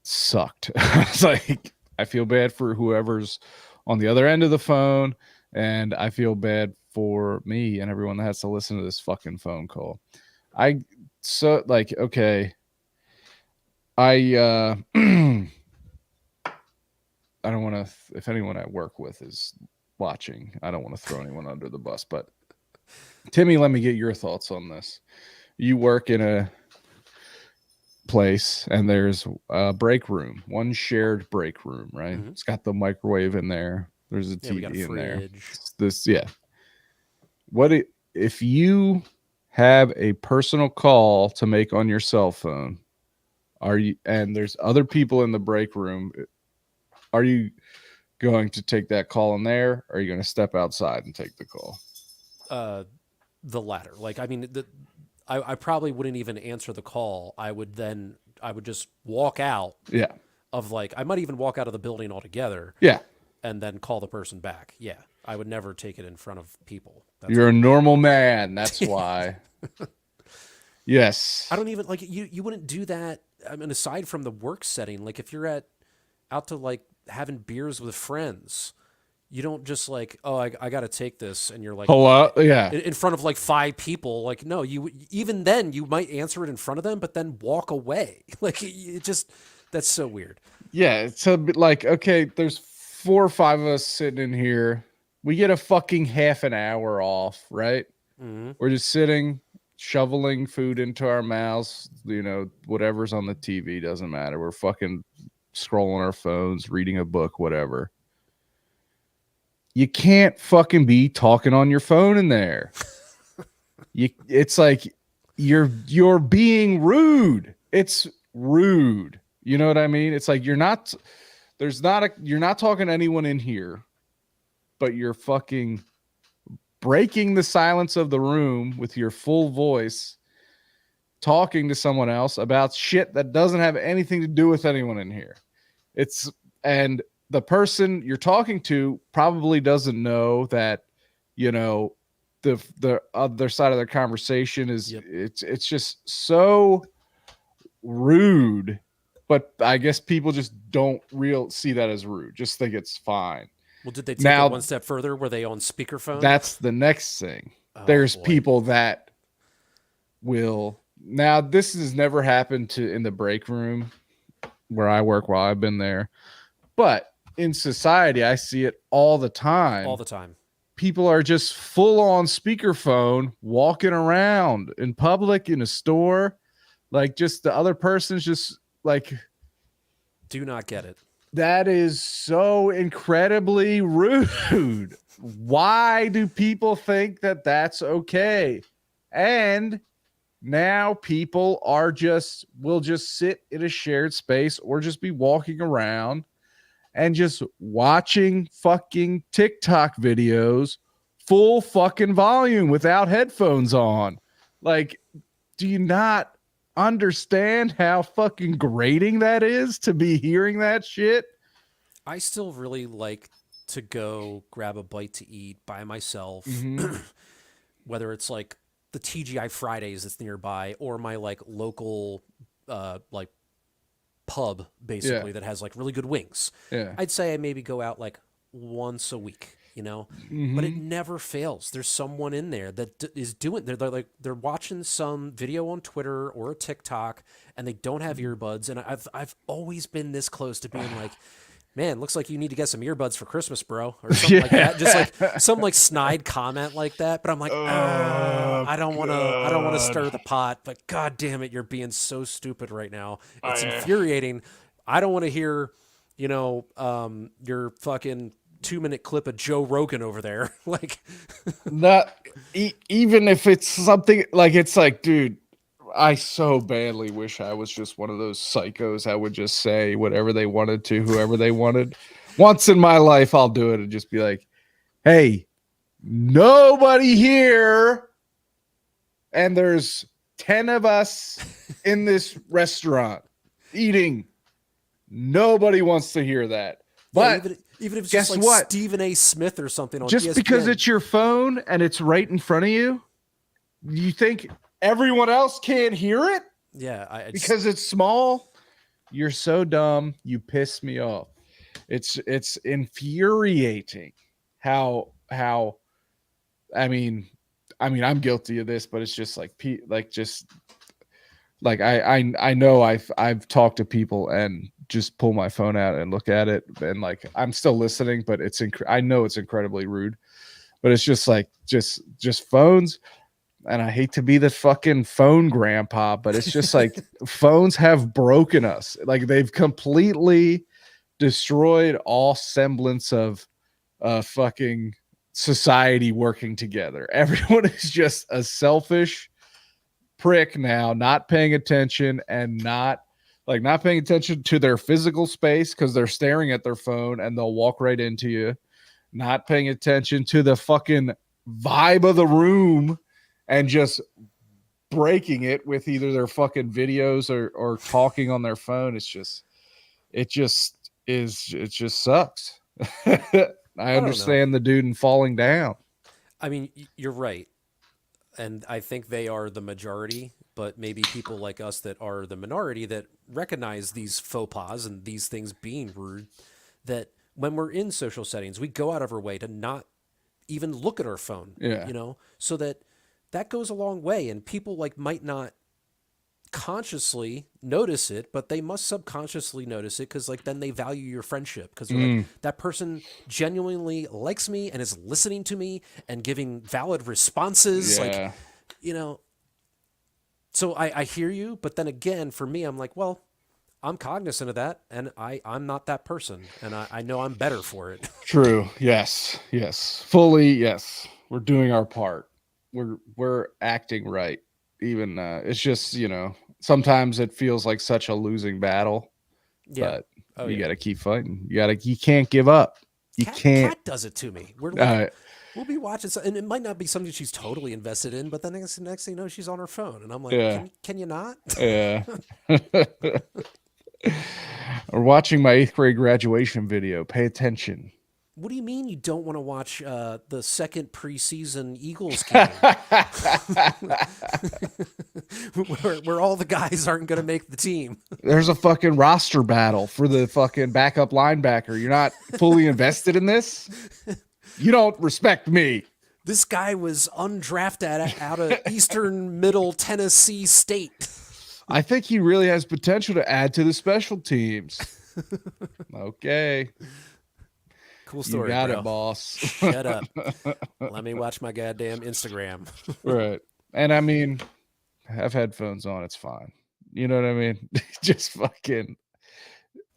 sucked. It's like I feel bad for whoever's on the other end of the phone, and I feel bad for me and everyone that has to listen to this fucking phone call. Okay. I I don't want to if anyone I work with is watching, I don't want to throw anyone under the bus, but Timmy, let me get your thoughts on this. You work in a place and there's a break room, one shared break room, right? Mhm. It's got the microwave in there. There's a Yeah, we got a TV in there. fridge. If you have a personal call to make on your cell phone, and there's other people in the break room, are you going to take that call in there, or are you going to step outside and take the call? The latter. Like, I mean, I probably wouldn't even answer the call. I would just walk out Yeah. of like, I might even walk out of the building altogether Yeah. and then call the person back. Yeah. I would never take it in front of people. You're a normal man. That's why. Yes. I don't even like you wouldn't do that. I mean, aside from the work setting, like if you're out to like having beers with friends, you don't just like, oh, I got to take this. And you're like, Hello. Yeah. in front of like 5 people. Like, no, even then you might answer it in front of them, but then walk away. Like it just, that's so weird. Yeah. It's a bit like, okay, there's 4 or 5 of us sitting in here. We get a fucking half an hour off, right? Mm-hmm. We're just sitting, shoveling food into our mouths. Whatever's on the TV doesn't matter. We're fucking scrolling our phones, reading a book, whatever. You can't fucking be talking on your phone in there. It's like you're being rude. It's rude. You know what I mean? It's like you're not talking to anyone in here, but you're fucking breaking the silence of the room with your full voice, talking to someone else about shit that doesn't have anything to do with anyone in here. And the person you're talking to probably doesn't know that, the other side of their conversation is it's just so rude. But I guess people just don't see that as rude. Just think it's fine. Well, did they take it one step further? Were they on speakerphone? That's the next thing. There's boy. people that will Now this has never happened in the break room where I work while I've been there, but in society I see it all the time. All the time. People are just full on speakerphone walking around in public, in a store, like just the other person's just like, do not get it. That is so incredibly rude. Why do people think that that's okay? And now people will just sit in a shared space or just be walking around and just watching fucking TikTok videos full fucking volume without headphones on. Like, do you not understand how fucking grating that is to be hearing that shit? I still really like to go grab a bite to eat by myself, whether it's like the TGI Fridays that's nearby or my like local like pub basically that has like really good wings. Yeah. I'd say I maybe go out like once a week, you know, but it never fails. There's someone in there that is doing. They're watching some video on Twitter or a TikTok, and they don't have earbuds. And I've always been this close to being like, man, looks like you need to get some earbuds for Christmas, bro, or something like that. Just like some like snide comment like that. But I'm like, I don't want to stir the pot. But god damn it, you're being so stupid right now. It's infuriating. I don't want to hear, your fucking 2-minute clip of Joe Rogan over there. Like, not even if it's something like, it's like, dude, I so badly wish I was just one of those psychos that would just say whatever they wanted to whoever they wanted. Once in my life, I'll do it and just be like, hey, nobody here. And there's 10 of us in this restaurant eating. Nobody wants to hear that. But yeah, even if it's just like what? Stephen A. Smith or something on just ESPN. Because it's your phone and it's right in front of you, you think everyone else can't hear it? Yeah, because it's small. You're so dumb. You piss me off. It's infuriating how I mean I'm guilty of this, but it's just like I know I've talked to people and just pull my phone out and look at it, and like I'm still listening, but I know it's incredibly rude, but it's just like just phones. And I hate to be the fucking phone grandpa, but it's just like phones have broken us. Like they've completely destroyed all semblance of fucking society working together. Everyone is just a selfish prick now, not paying attention and not paying attention to their physical space because they're staring at their phone and they'll walk right into you. Not paying attention to the fucking vibe of the room and just breaking it with either their fucking videos or talking on their phone. It just sucks. I understand the dude and falling down. I mean, you're right. And I think they are the majority, but maybe people like us that are the minority that recognize these faux pas and these things being rude, that when we're in social settings, we go out of our way to not even look at our phone, so that goes a long way. And people like might not consciously notice it, but they must subconsciously notice it because like then they value your friendship because like, that person genuinely likes me and is listening to me and giving valid responses. Like, so I hear you, but then again, for me, I'm like, well, I'm cognizant of that, and I'm not that person, and I know I'm better for it. True. Yes. Fully. Yes. We're doing our part. We're acting right. Even it's just, sometimes it feels like such a losing battle. Yeah. But you got to keep fighting. You can't give up. Kat does it to me. We'll be watching, and it might not be something she's totally invested in, but then next thing you know, she's on her phone, and I'm like, can you not? Yeah. We're watching my 8th grade graduation video. Pay attention. What do you mean you don't want to watch the second preseason Eagles game? where all the guys aren't going to make the team. There's a fucking roster battle for the fucking backup linebacker. You're not fully invested in this? You don't respect me. This guy was undrafted out of Eastern Middle Tennessee State. I think he really has potential to add to the special teams. Okay. Cool You story, got it, bro. boss. Shut up. Let me watch my goddamn Instagram. Right. And I mean, have headphones on, it's fine. You know what I mean? Just fucking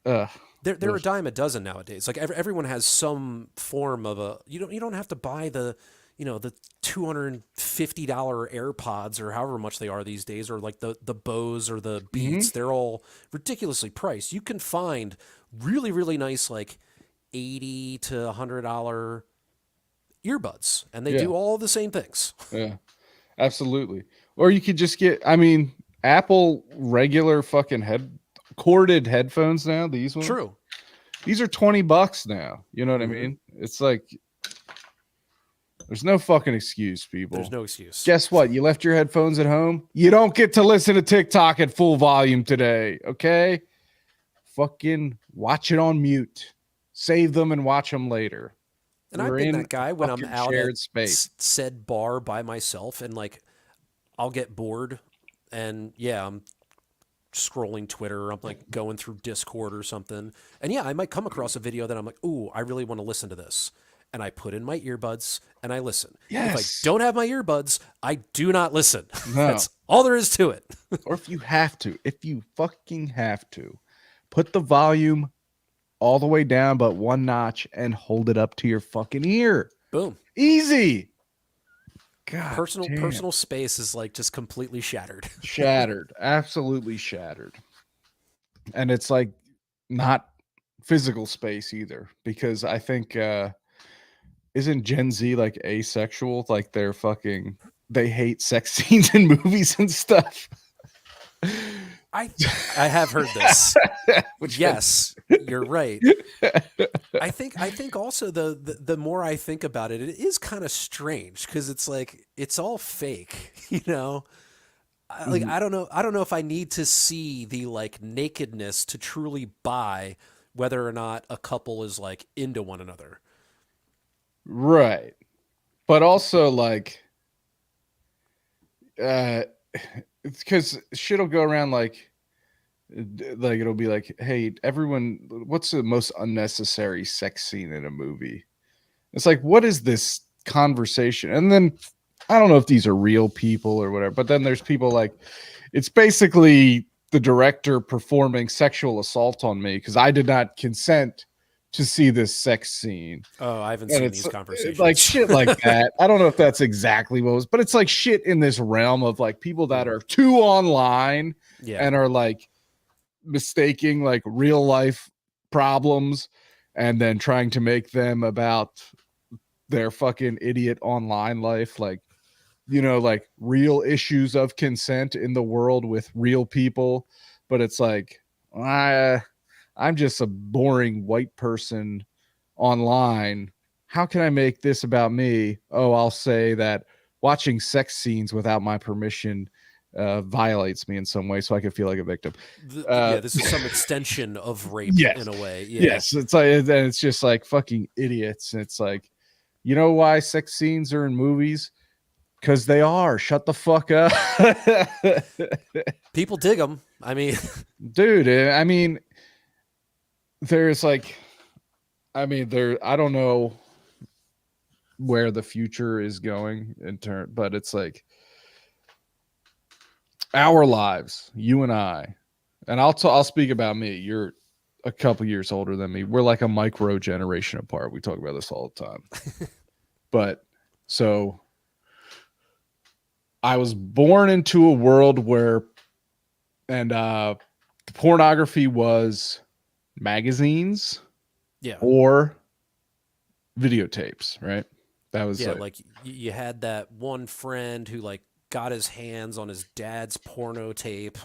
uh They're a dime a dozen nowadays. Like everyone has some form of a. You don't have to buy the, the $250 AirPods or however much they are these days, or like the Bose or the Beats. Mhm. They're all ridiculously priced. You can find really really nice like $80 to $100 earbuds, and they Yeah. do all the same things. Yeah. Absolutely. Or you could just get, I mean, Apple regular fucking corded headphones now, these ones. True. These are $20 now. You know what I Mhm. mean? It's like there's no fucking excuse, people. There's no excuse. Guess what? You left your headphones at home. You don't get to listen to TikTok at full volume today, okay? Fucking watch it on mute. Save them and watch them later. And We're I've been in that guy when I'm fucking out at shared space. said bar by myself, and like I'll get bored, and yeah, I'm scrolling Twitter, I'm like going through Discord or something, and yeah, I might come across a video that I'm like, ooh, I really want to listen to this, and I put in my earbuds and I listen. If I Yes. don't have my earbuds, I do not listen. No. That's all there is to it. Or if you have to, if you fucking have to, put the volume all the way down but one notch and hold it up to your fucking ear. Boom. Easy. God, Personal space is like just completely shattered. shattered, absolutely shattered. And it's like not physical space either, because I think isn't Gen Z like asexual? Like they hate sex scenes in movies and stuff. I have heard this. Which Yes, you're right. I think also the more I think about it, it is kind of strange because it's like it's all fake, you know. Like Mhm. I don't know if I need to see the like nakedness to truly buy whether or not a couple is like into one another. Right. But also like uh it's because shit'll go around like it'll be like, hey, everyone, what's the most unnecessary sex scene in a movie? It's like, what is this conversation? And then I don't know if these are real people or whatever, but then there's people like, it's basically the director performing sexual assault on me because I did not consent to see this sex scene. Oh, I haven't And seen it's these conversations. like shit like that. I don't know if that's exactly what was, but it's like shit in this realm of like people that are too online Yeah. and are like mistaking like real life problems and then trying to make them about their fucking idiot online life, like, you know, like real issues of consent in the world with real people. But it's like I'm just a boring white person online. How can I make this about me? Oh, I'll say that watching sex scenes without my permission violates me in some way, so I can feel like a victim. Yeah, this is some extension of rape Yes, in a way. Yeah. yes. It's like, and it's just like fucking idiots. And it's like, you know why sex scenes are in movies? Because they are. Shut the fuck up, People dig them. I mean, dude. I mean, there's like, I mean, there. I don't know where the future is going in turn, but it's like our lives, you and I, and I'll speak about me. You're a couple years older than me. We're like a micro generation apart. We talk about this all the time. But so I was born into a world where, and pornography was magazines yeah. or videotapes, right? That was Yeah, like, like you had that one friend who like got his hands on his dad's porno tape.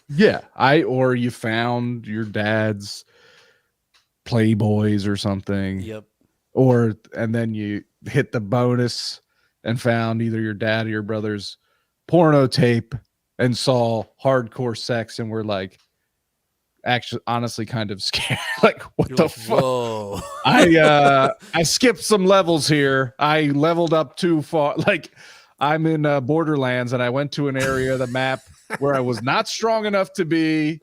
yeah, or you found your dad's Playboys or something, Yep. and then you hit the bonus and found either your dad or your brother's porno tape and saw hardcore sex and were like, actually honestly kind of scared. Like, what You're the like, fuck? whoa. I skipped some levels here. I leveled up too far. Like, I'm in Borderlands, and I went to an area of the map where I was not strong enough to be,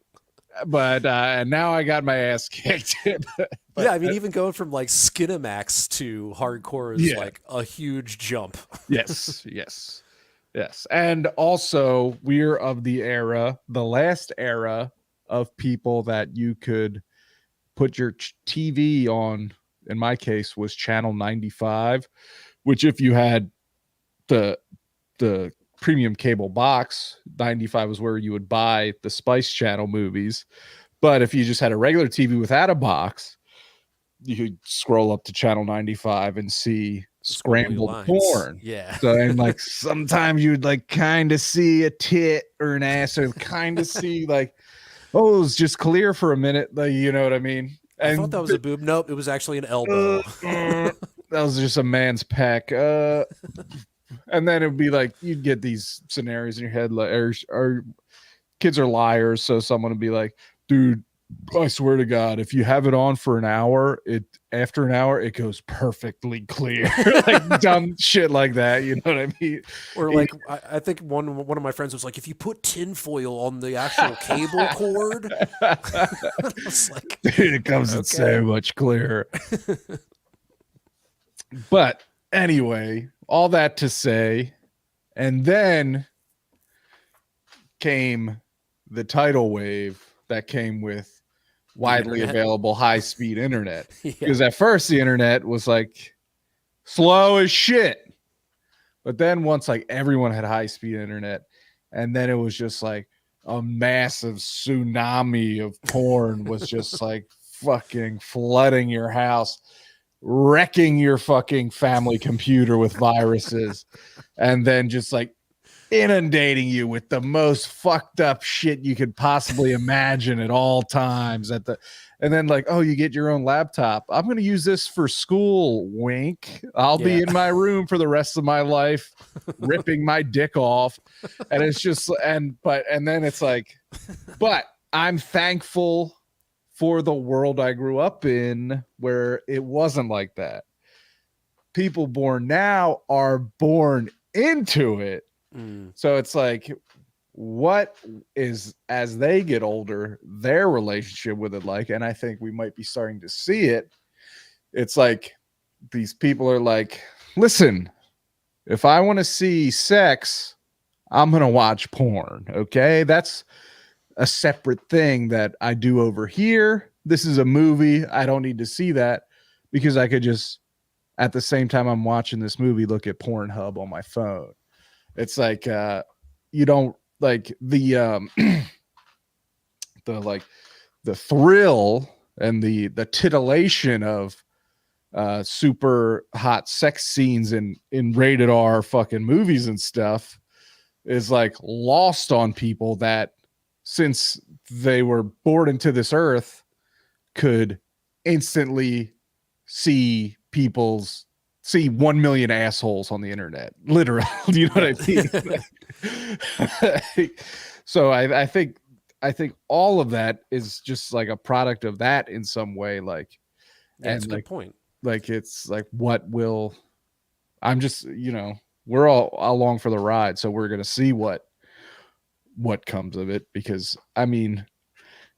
but and now I got my ass kicked. Yeah, I mean, even going from like Skinamax to hardcore is Yeah. like a huge jump. Yes, yes, yes. And also, we're of the era, the last era of people that you could put your TV on. In my case, was channel 95, which if you had the the premium cable box, 95 was where you would buy the Spice Channel movies. But if you just had a regular TV without a box, you could scroll up to channel 95 and see Scroll your scrambled lines. porn. Yeah. So, and like sometimes you'd like kind of see a tit or an ass, or kind of see like, oh, it was just clear for a minute. Like, you know what I mean? I thought And that was a boob. Nope, it was actually an elbow. that was just a man's peck. And then it would be like you'd get these scenarios in your head, like, or kids are liars, so someone would be like, dude, I swear to God, if you have it on for an hour, after an hour it goes perfectly clear. Like dumb shit like that, you know what I mean? Or like, I think one of my friends was like, if you put tinfoil on the actual cable cord, I was like, dude, it comes in so much clearer. But anyway, all that to say, and then came the tidal wave that came with widely available high-speed internet. Yeah. Because at first the internet was like slow as shit. But then once like everyone had high-speed internet, and then it was just like a massive tsunami of porn was just like fucking flooding your house, wrecking your fucking family computer with viruses, and then just like inundating you with the most fucked up shit you could possibly imagine at all times. And then like, oh, you get your own laptop. I'm going to use this for school. Wink. I'll be in my room for the rest of my life, ripping my dick off. And it's just, and then it's like, but I'm thankful for the world I grew up in where it wasn't like that. People born now are born into it. So it's like, what is, as they get older, their relationship with it like? And I think we might be starting to see it. It's like these people are like, listen, if I want to see sex, I'm going to watch porn. Okay. That's a separate thing that I do over here. This is a movie. I don't need to see that because I could just, at the same time I'm watching this movie, look at Pornhub on my phone. It's like, you don't like the the thrill and the titillation of super hot sex scenes in rated R fucking movies and stuff is like lost on people that since they were born into this earth could instantly see 1 million assholes on the internet, literally. You know what I mean? So I think all of that is just like a product of that in some way. Like, yeah, and that's a good point. Like, it's like, what will, I'm just, we're all along for the ride. So we're going to see what comes of it. Because I mean,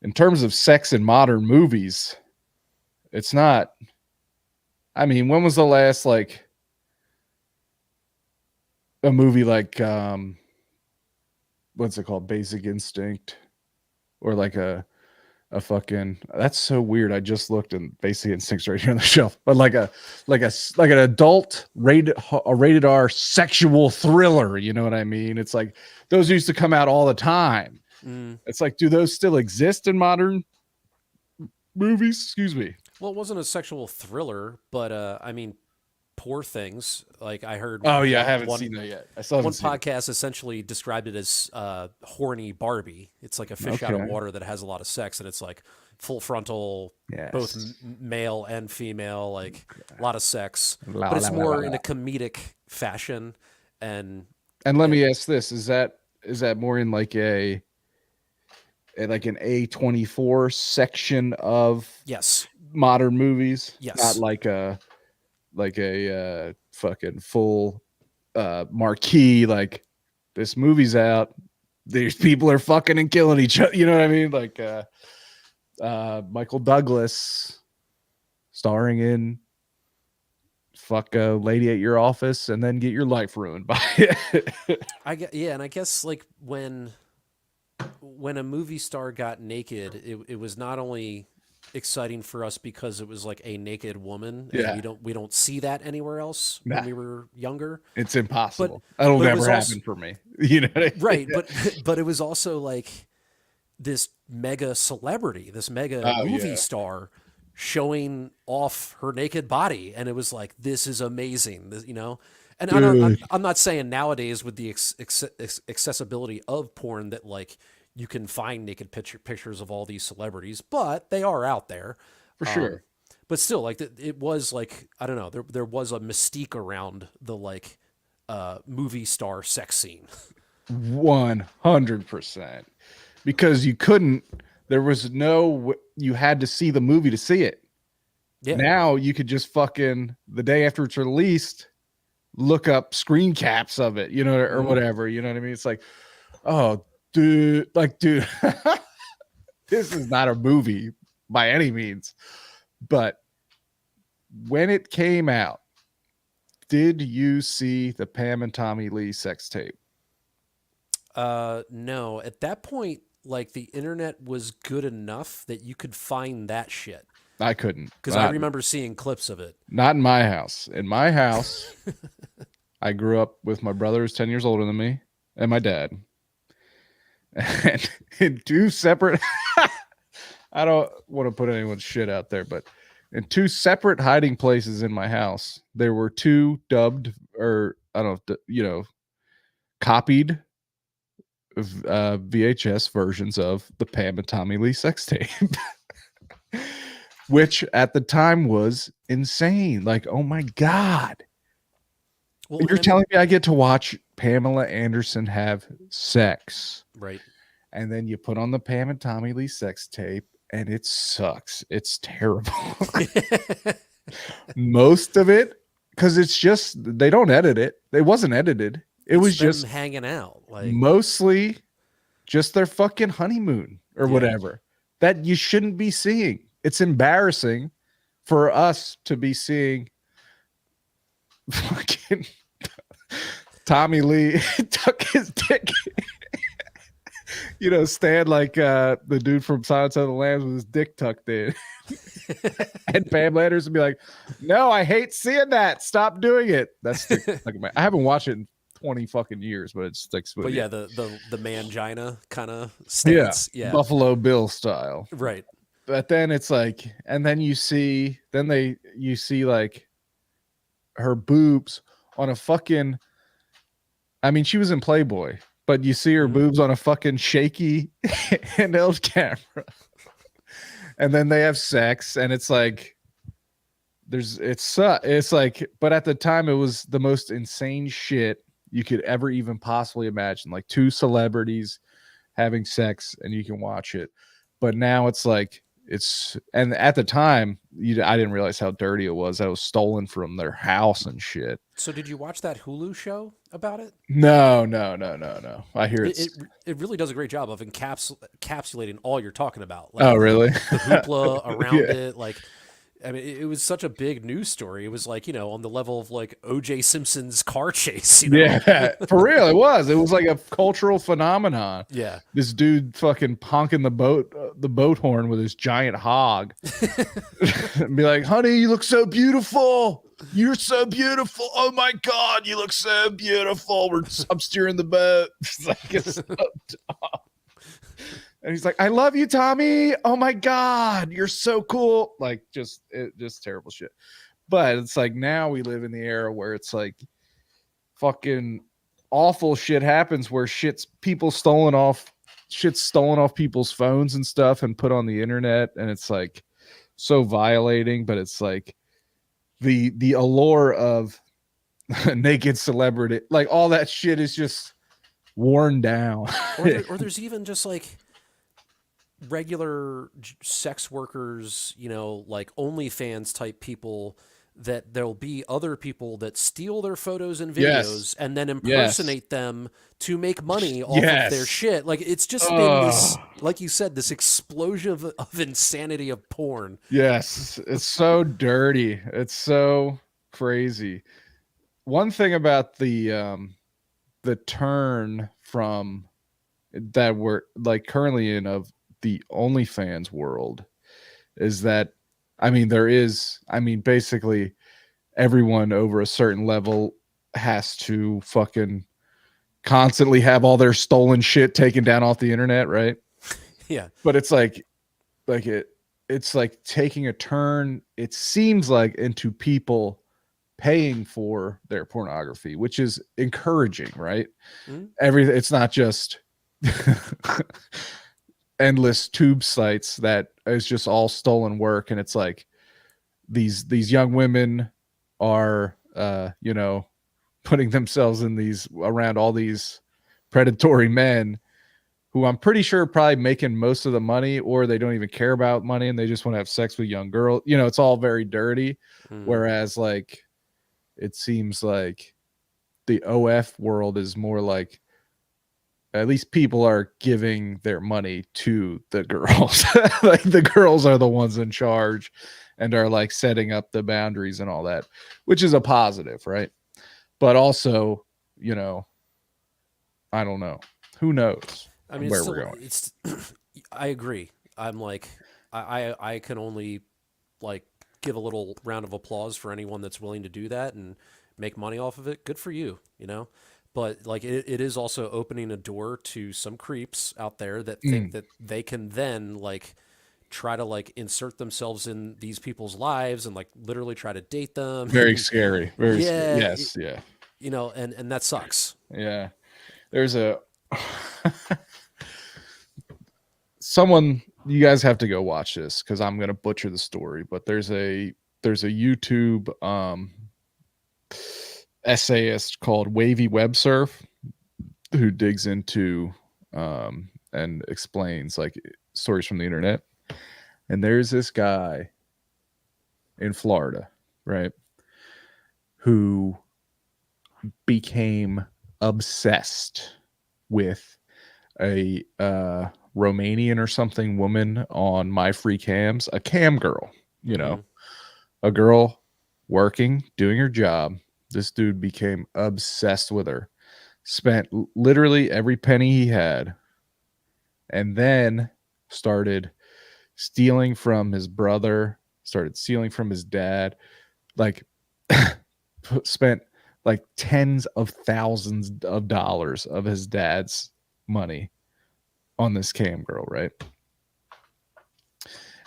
in terms of sex in modern movies, it's not, I mean, when was the last like a movie like what's it called, Basic Instinct, or like a fucking, that's so weird. I just looked and Basic Instinct's right here on the shelf, but like an adult rated R sexual thriller. You know what I mean? It's like those used to come out all the time. It's like, do those still exist in modern movies? Excuse me. Well, it wasn't a sexual thriller, but I mean, Poor Things. Like I heard. Oh yeah, I haven't seen that yet. I still haven't seen podcast essentially described it as horny Barbie. It's like a fish out of water that has a lot of sex, and it's like full frontal, both male and female, like a lot of sex, but it's more in a comedic fashion. And let me ask this: is that more in like a like an A24 section of Yes. modern movies, not Yes. like a fucking full marquee, like this movie's out, these people are fucking and killing each other, you know what I mean? Like Michael Douglas starring in fuck a lady at your office and then get your life ruined by it. Yeah, and I guess like when a movie star got naked, it was not only exciting for us because it was like a naked woman, and Yeah, we don't see that anywhere else when nah, we were younger. it's But impossible. That'll but it never was also happen for me. You know what I mean? right, but it was also like this mega celebrity, this mega Oh movie yeah, star showing off her naked body, and it was like this is amazing, you know. And dude, I'm not saying nowadays with the accessibility of porn that like you can find naked pictures of all these celebrities, but they are out there. for Um, sure. but still, like it was like I don't know, there was a mystique around the like movie star sex scene. 100%. Because you couldn't, there was no, you had to see the movie to see it. Yeah. Now you could just fucking, the day after it's released, look up screen caps of it, you know, or Mhm. whatever. You know what I mean? It's like, oh, dude, like, dude, this is not a movie by any means. But when it came out, did you see the Pam and Tommy Lee sex tape? No. At that point, like the internet was good enough that you could find that shit. I couldn't. Because I remember seeing clips of it. Not in my house. In my house, I grew up with my brother who's 10 years older than me and my dad. And in two separate, I don't want to put anyone's shit out there, but in two separate hiding places in my house, there were two dubbed, or I don't know, copied VHS versions of the Pam and Tommy Lee sex tape, which at the time was insane. Like, oh my God. Well, You're and I mean, telling me I get to watch Pamela Anderson have sex, right. and then you put on the Pam and Tommy Lee sex tape, and it sucks. It's terrible. Most of it, because it's just, they don't edit it. It wasn't edited. It It's was them just hanging out. Like, mostly just their fucking honeymoon or yeah. whatever that you shouldn't be seeing. It's embarrassing for us to be seeing fucking Tommy Lee tuck his dick, stand like the dude from Silence of the Lambs with his dick tucked in. And Pam Anderson be like, no, I hate seeing that. Stop doing it. That's like, I haven't watched it in 20 fucking years, but it sticks with But me. yeah, the mangina kind of Yeah. stance. Yeah. Buffalo Bill style. Right. But then it's like, and then you see like her boobs on a fucking, I mean, she was in Playboy, but you see her boobs on a fucking shaky handheld camera. And then they have sex, and it's like, it's like, but at the time it was the most insane shit you could ever even possibly imagine. Like two celebrities having sex, and you can watch it. But now it's like, and at the time, I didn't realize how dirty it was. I was stolen from their house and shit. So did you watch that Hulu show about it? No. I hear It, it's. it, it really does a great job of encapsulating all you're talking about. Like Oh, really? the hoopla around Yeah. it. Like, I mean, it was such a big news story. It was like, on the level of like O.J. Simpson's car chase, Yeah, for real, it was. It was like a cultural phenomenon. Yeah. This dude fucking honking the boat horn with his giant hog, and be like, "Honey, you look so beautiful. You're so beautiful. Oh my God, you look so beautiful. I'm steering the boat." It's like, it's so dumb. And he's like, "I love you, Tommy. Oh my God, you're so cool." Like, just terrible shit. But it's like, now we live in the era where it's like, fucking awful shit happens where shit's stolen off people's phones and stuff and put on the internet, and it's like so violating. But it's like the allure of naked celebrity, like all that shit is just worn down. Or there's even just like regular sex workers, like OnlyFans type people, that there'll be other people that steal their photos and Yes. videos and then Yes. impersonate them to make money off of their Yes. shit. Like it's just been this, Oh, like you said, this explosion of insanity of porn. yes. It's so dirty. It's so crazy. One thing about the turn from that we're like currently in of the OnlyFans world is that basically everyone over a certain level has to fucking constantly have all their stolen shit taken down off the internet, right? Yeah. But it's like it's like taking a turn, it seems like, into people paying for their pornography, which is encouraging, right? Mhm. It's not just endless tube sites that is just all stolen work, and it's like these young women are putting themselves in these around all these predatory men who I'm pretty sure are probably making most of the money, or they don't even care about money and they just want to have sex with young girls. It's all very dirty. Mhm. Whereas like it seems like the OF world is more like at least people are giving their money to the girls. Like the girls are the ones in charge and are like setting up the boundaries and all that, which is a positive, right? But also, you know, I don't know. Who knows I mean, it's where we're still going? it's. I agree. I'm like, I can only like give a little round of applause for anyone that's willing to do that and make money off of it. Good for you. But like, it is also opening a door to some creeps out there that think Mm, that they can then like try to like insert themselves in these people's lives and like literally try to date them very and scary. Very scary. yeah, Yes. Yeah. and that sucks. Yeah. There's a someone, you guys have to go watch this because I'm gonna butcher the story, but there's a YouTube essayist called Wavy Web Surf who digs into and explains like stories from the internet. And there's this guy in Florida, right, who became obsessed with a Romanian or something woman on My Free Cams, a cam girl, Hmm. a girl working, doing her job. This dude became obsessed with her, spent literally every penny he had, and then started stealing from his brother, started stealing from his dad, like spent like tens of thousands of dollars of his dad's money on this cam girl, right?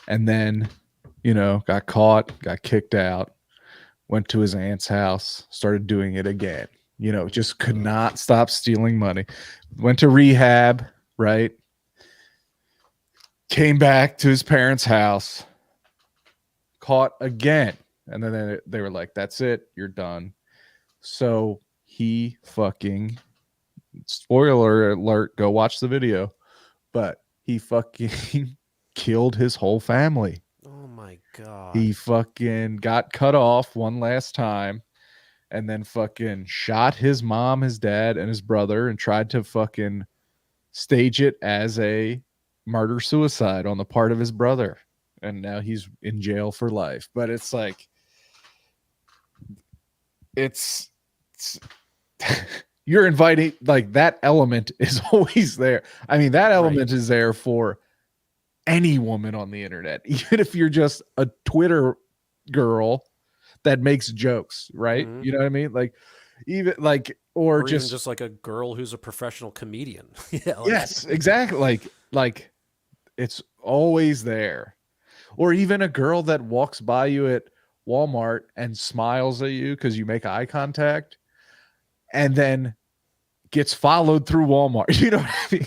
And then, got caught, got kicked out, went to his aunt's house, started doing it again. Oh my Just could god. not stop stealing money. Went to rehab, right? Came back to his parents' house, caught again. And then they were like, that's it, you're done. So he fucking, spoiler alert, go watch the video, but he fucking killed his whole family. Oh my god. He fucking got cut off one last time and then fucking shot his mom, his dad, and his brother and tried to fucking stage it as a murder suicide on the part of his brother. And now he's in jail for life. But it's like, it's, it's you're inviting, like, that element is always there. I mean, that Right. element is there for any woman on the internet, even if you're just a Twitter girl that makes jokes, right? Hmm. You know what I mean? Like, even like, or Or even just, just like a girl who's a professional comedian. Yeah, like yes, exactly. Like it's always there. Or even a girl that walks by you at Walmart and smiles at you because you make eye contact and then gets followed through Walmart. You know what I mean?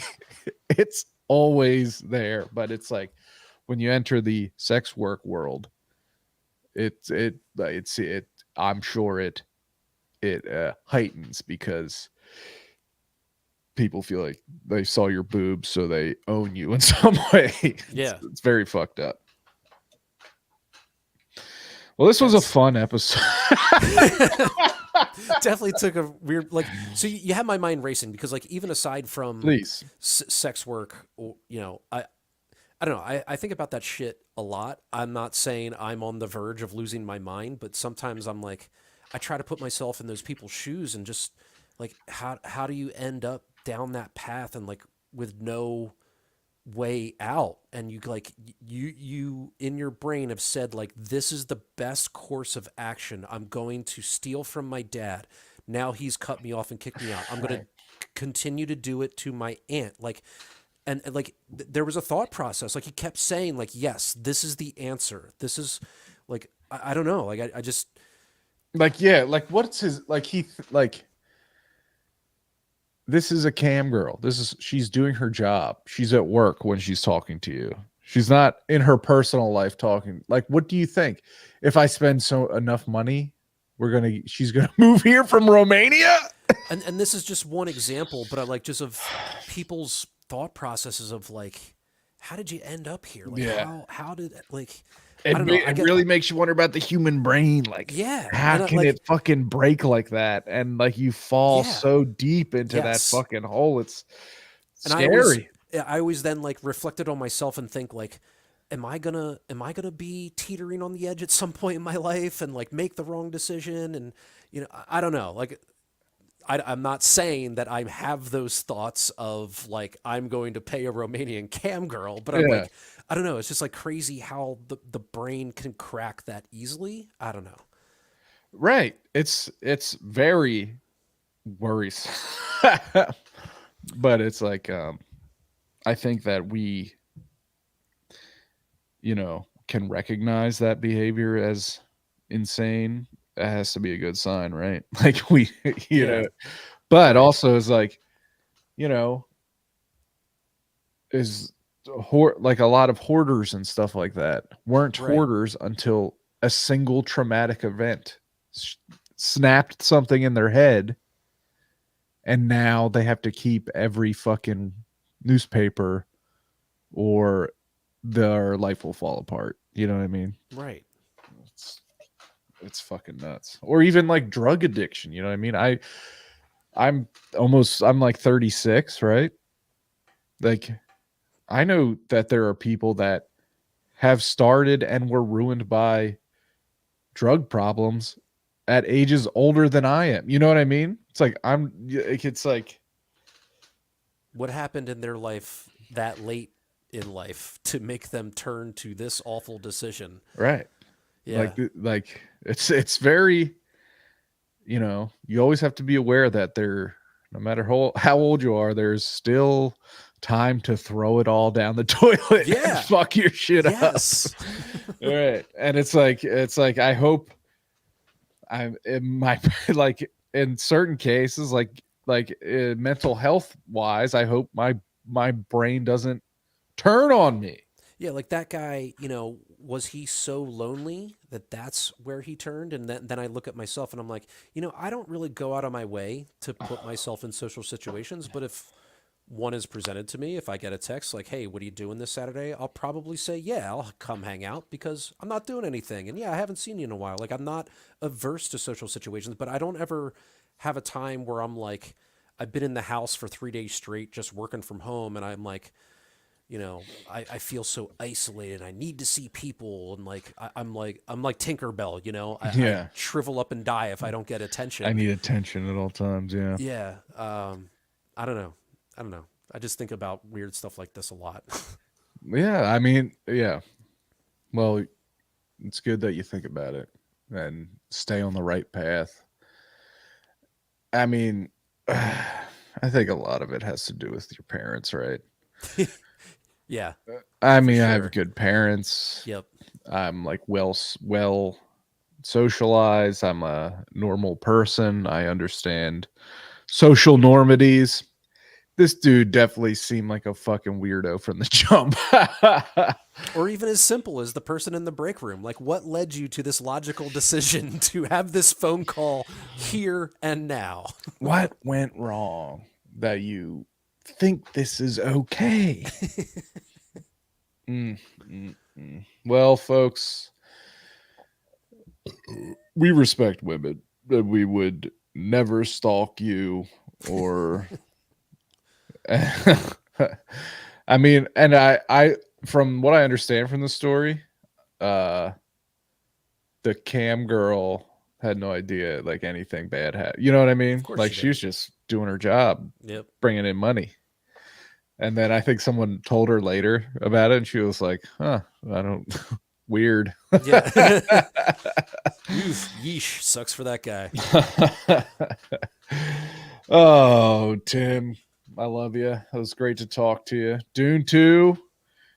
It's always there. But it's like when you enter the sex work world, it's I'm sure it heightens because people feel like they saw your boobs, so they own you in some way. Yeah. It's very fucked up. Well, this was a That's fun episode. definitely took a weird like. So you have my mind racing because like even aside from Please. sex work, or, I don't know. I think about that shit a lot. I'm not saying I'm on the verge of losing my mind, but sometimes I'm like, I try to put myself in those people's shoes and just like, how do you end up down that path and like with no way out? And you like, you in your brain have said like, this is the best course of action. I'm going to steal from my dad. Now he's cut me off and kicked me out. I'm going Right. to continue to do it to my aunt. Like, and like there was a thought process like he kept saying like yes this is the answer, this is like I don't know like I just Like, yeah, like what's his like like this is a cam girl. She's doing her job. She's at work when she's talking to you. She's not in her personal life talking. Like, what do you think? If I spend enough money, she's gonna move here from Romania? and this is just one example but I like just of people's thought processes of like how did you end up here, like Yeah. how did like I It, don't know I it get really makes you wonder about the human brain. Like, yeah how and I, can like it fucking break like that? And like you fall yeah so deep into that yes fucking hole. It's and scary. I always then like reflected on myself and think like am I gonna be teetering on the edge at some point in my life and like make the wrong decision and I don't know like I'm not saying that I have those thoughts of like I'm going to pay a Romanian cam girl, but I'm Yeah. like I don't know. It's just like crazy how the brain can crack that easily. I don't know. Right. It's very worrisome. But it's like I think that we, can recognize that behavior as insane. That has to be a good sign, right? Like we, Yeah, but right, also is like, you know, is like a lot of hoarders and stuff like that weren't right. hoarders until a single traumatic event snapped something in their head, and now they have to keep every fucking newspaper or their life will fall apart. You know what I mean? Right. It's it's fucking nuts. Or even like drug addiction, you know what I mean? I'm like 36, right? Like I know that there are people that have started and were ruined by drug problems at ages older than I am. You know what I mean? It's like What happened in their life that late in life to make them turn to this awful decision? right. Yeah. Like it's very, you always have to be aware that no matter how old you are, there's still time to throw it all down the toilet and Yeah. fuck your shit up. Yes. All right. And it's like I hope I'm in my like in certain cases like mental health wise, I hope my brain doesn't turn on me. Yeah, like that guy, was he so lonely that that's where he turned? And then I look at myself and I'm like, I don't really go out of my way to put myself in social situations, but if one is presented to me, if I get a text like, hey, what are you doing this Saturday? I'll probably say, yeah, I'll come hang out because I'm not doing anything. And yeah, I haven't seen you in a while. Like, I'm not averse to social situations, but I don't ever have a time where I'm like, I've been in the house for 3 days straight just working from home and I'm like, I feel so isolated. I need to see people, and like I'm like Tinkerbell. I Yeah. shrivel up and die if I don't get I attention. need attention at all times, yeah. Yeah, I don't know. I don't know. I just think about weird stuff like this a lot. Yeah, I mean, yeah. Well, it's good that you think about it and stay on the right path. I mean, I think a lot of it has to do with your parents, right? Yeah, I for mean, I have sure. good parents. Yep. I'm like well socialized. I'm a normal person. I understand social normities. This dude definitely seemed like a fucking weirdo from the jump. Or even as simple as the person in the break room. Like, what led you to this logical decision to have this phone call here and now? What went wrong that you think this is okay. Mm, mm, mm. Well, folks, we respect women, that we would never stalk you or I mean, and I from what I understand from the story, uh the cam girl had no idea like anything bad had. You know what I Of mean? course Like she she didn't. was just doing her job, Yep. bringing in money. And then I think someone told her later about it, and she was like, "Huh, I don't weird." Yeah. Oof, yeesh. Sucks for that guy. Oh, Tim, I love you. It was great to talk to you. Dune 2.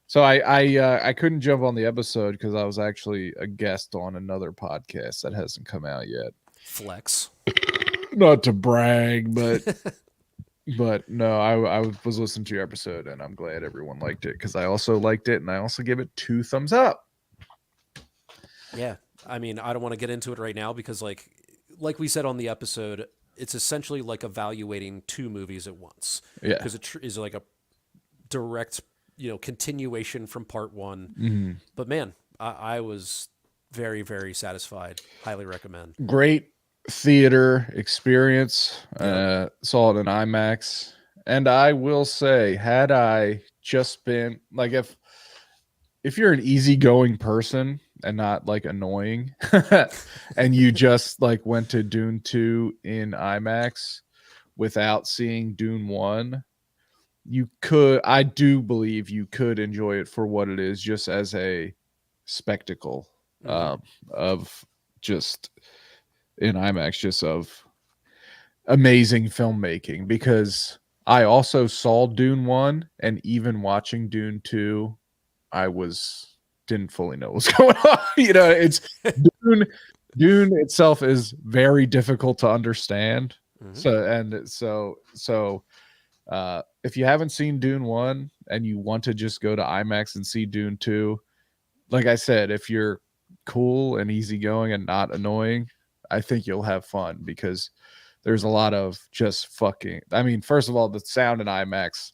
So I couldn't jump on the episode because I was actually a guest on another podcast that hasn't come out yet. Flex. Not to brag, but no, I was listening to your episode and I'm glad everyone liked it because I also liked it and I also give it 2 thumbs up. Yeah. I mean, I don't want to get into it right now because like we said on the episode, it's essentially like evaluating two movies at once Yeah. because is like a direct, continuation from part one. Mhm. But man, I was very, very satisfied. Highly recommend. Great theater experience. Yep. Saw it in IMAX. And I will say, had I just been like if you're an easygoing person and not like annoying and you just like went to Dune 2 in IMAX without seeing Dune 1, I do believe you could enjoy it for what it is, just as a spectacle Hmm. of just in IMAX, just of amazing filmmaking. Because I also saw Dune 1, and even watching Dune 2, I didn't fully know what was going on. It's Dune. Dune itself is very difficult to understand. Hmm. So if you haven't seen Dune 1 and you want to just go to IMAX and see Dune 2, like I said, if you're cool and easygoing and not annoying, I think you'll have fun because there's a lot of just fucking. I mean, first of all, the sound in IMAX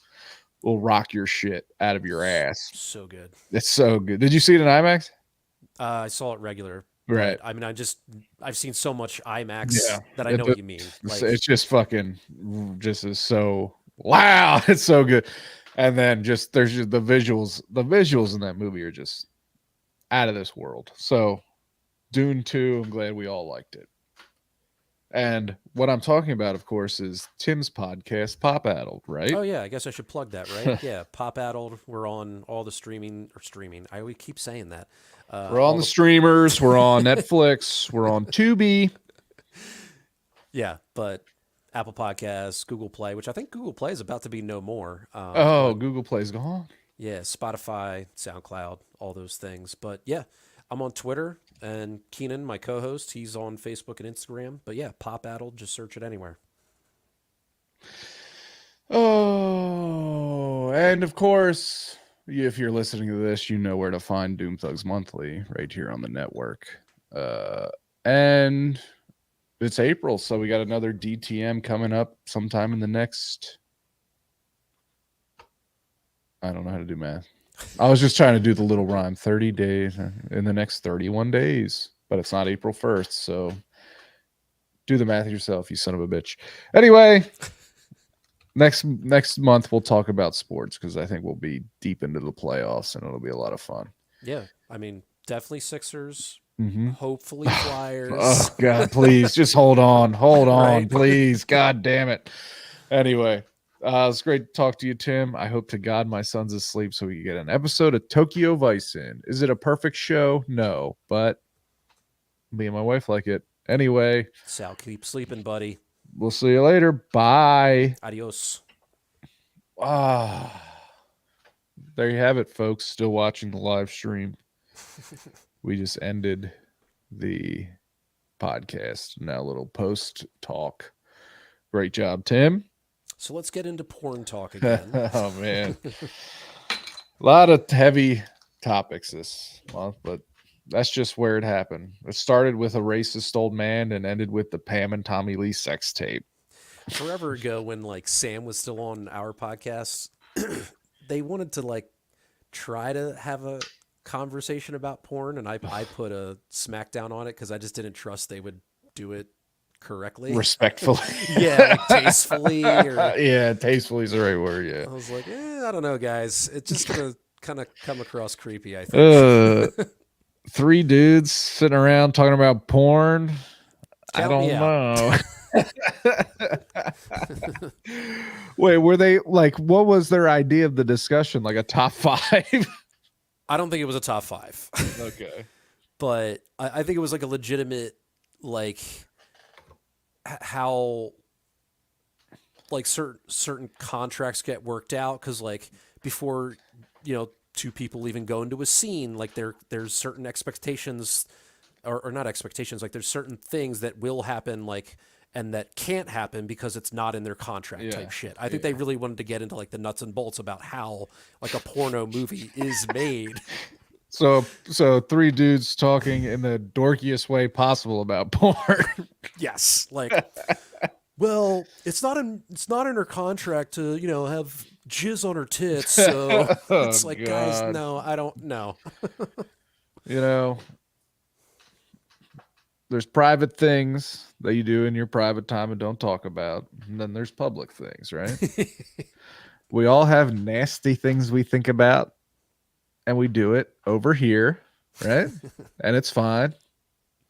will rock your shit out of your ass. So good. It's so good. Did you see it in IMAX? I saw it regular, Right. but I mean, I've seen so much IMAX Yeah. that I It, know what you mean. Like, it's just fucking just is so wow. It's so good. And then just there's just the visuals. The visuals in that movie are just out of this world. So Dune 2, I'm glad we all liked it. And what I'm talking about, of course, is Tim's podcast, Pop Addled, right? oh yeah, I guess I should plug that, right? Yeah, Pop Addled. We're on all the streaming. I always keep saying that. We're on All the the streamers, we're on Netflix, we're on Tubi. yeah, but Apple Podcasts, Google Play, which I think Google Play is about to be no more. Oh, But Google Play's gone. yeah, Spotify, SoundCloud, all those things. But yeah, I'm on Twitter, and Keenan, my co-host, he's on Facebook and Instagram. But yeah, Pop Addled, just search it anywhere. Oh, and of course, if you're listening to this, you know where to find Doom Thugs Monthly right here on the network. Uh, and it's April, so we got another DTM coming up sometime in the next. I don't know how to do math. I was just trying to do the little rhyme 30 days in the next 31 days, but it's not April 1st. So do the math yourself, you son of a bitch. Anyway, next month we'll talk about sports because I think we'll be deep into the playoffs and it'll be a lot of fun. Yeah, I mean, definitely Sixers, Mm-hmm. hopefully Oh Flyers. God, please just hold on, Right? please. God damn it. Anyway, it's great to talk to you, Tim. I hope to God my son's asleep so we can get an episode of Tokyo Vice in. Is it a perfect show? No, but me and my wife like it. Anyway, Sal, keep sleeping, buddy. we'll see you later. Bye. Adios. Ah, there you have it, folks. Still watching the live stream. We just ended the podcast. Now a little post talk. Great job, Tim. So let's get into porn talk again. Oh man, a lot of heavy topics this month, but that's just where it happened. It started with a racist old man and ended with the Pam and Tommy Lee sex tape. forever ago when like Sam was still on our podcast, they wanted to like try to have a conversation about porn, and I put a smackdown on it because I just didn't trust they would do it correctly. Respectfully. Yeah, like tastefully or Yeah, tastefully is the right word. Yeah. I was like, I don't know, guys. It's just gonna kind of come across creepy, I think. Three dudes sitting around talking about porn. I Count me don't out. know. Wait, were they like, what was their idea of the discussion? Like a top 5? I don't think it was a top 5. Okay. But I think it was like a legitimate, like, how, like, certain contracts get worked out. Because, like, before, two people even go into a scene, like, there's certain expectations, or not expectations, like, there's certain things that will happen, like, and that can't happen because it's not in their contract type shit. I think they really wanted to get into like the nuts and bolts about how like a porno movie is made. So three dudes talking in the dorkiest way possible about porn. Yes, like, well, it's not in her contract to have jizz on her tits. So it's like, guys, no, I don't know. There's private things that you do in your private time and don't talk about. And then there's public things, right? We all have nasty things we think about, and we do it over here, right? And it's fine.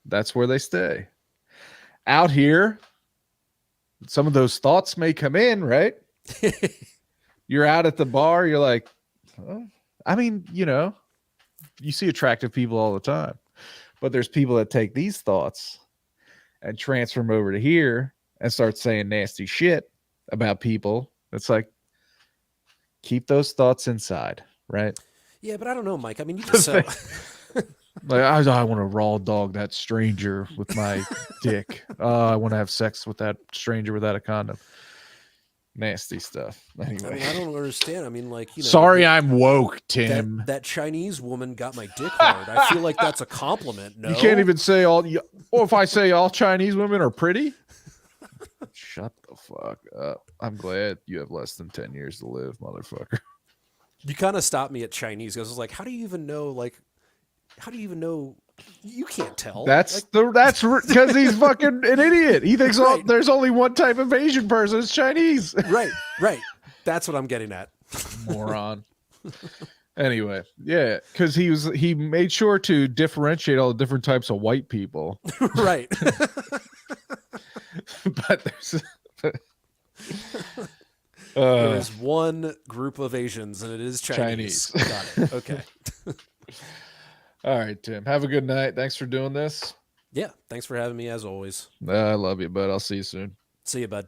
That's where they stay. Out here, some of those thoughts may come in, right? You're out at the bar, you're like, oh. I mean, you see attractive people all the time. But there's people that take these thoughts and transfer them over to here and start saying nasty shit about people. It's like, keep those thoughts inside, right? Yeah, but I don't know, Mike. I mean, you just like, I want to raw dog that stranger with my dick. I want to have sex with that stranger without a condom. Nasty stuff. Anyway. I mean, I don't understand. I mean, like, sorry, I'm woke, Tim. That Chinese woman got my dick hard. I feel like that's a compliment. No, you can't even say all. Or if I say all Chinese women are pretty, shut the fuck up. I'm glad you have less than 10 years to live, motherfucker. You kind of stopped me at Chinese. I was like, how do you even know? Like, how do you even know? You can't tell. That's because he's fucking an idiot. He thinks there's only one type of Asian person. It's Chinese. Right. That's what I'm getting at. Moron. Anyway, yeah, because he made sure to differentiate all the different types of white people. Right. But there is one group of Asians, and it is Chinese. Got it. Okay. All right, Tim. Have a good night. Thanks for doing this. Yeah. Thanks for having me as always. I love you, bud. I'll see you soon. See you, bud.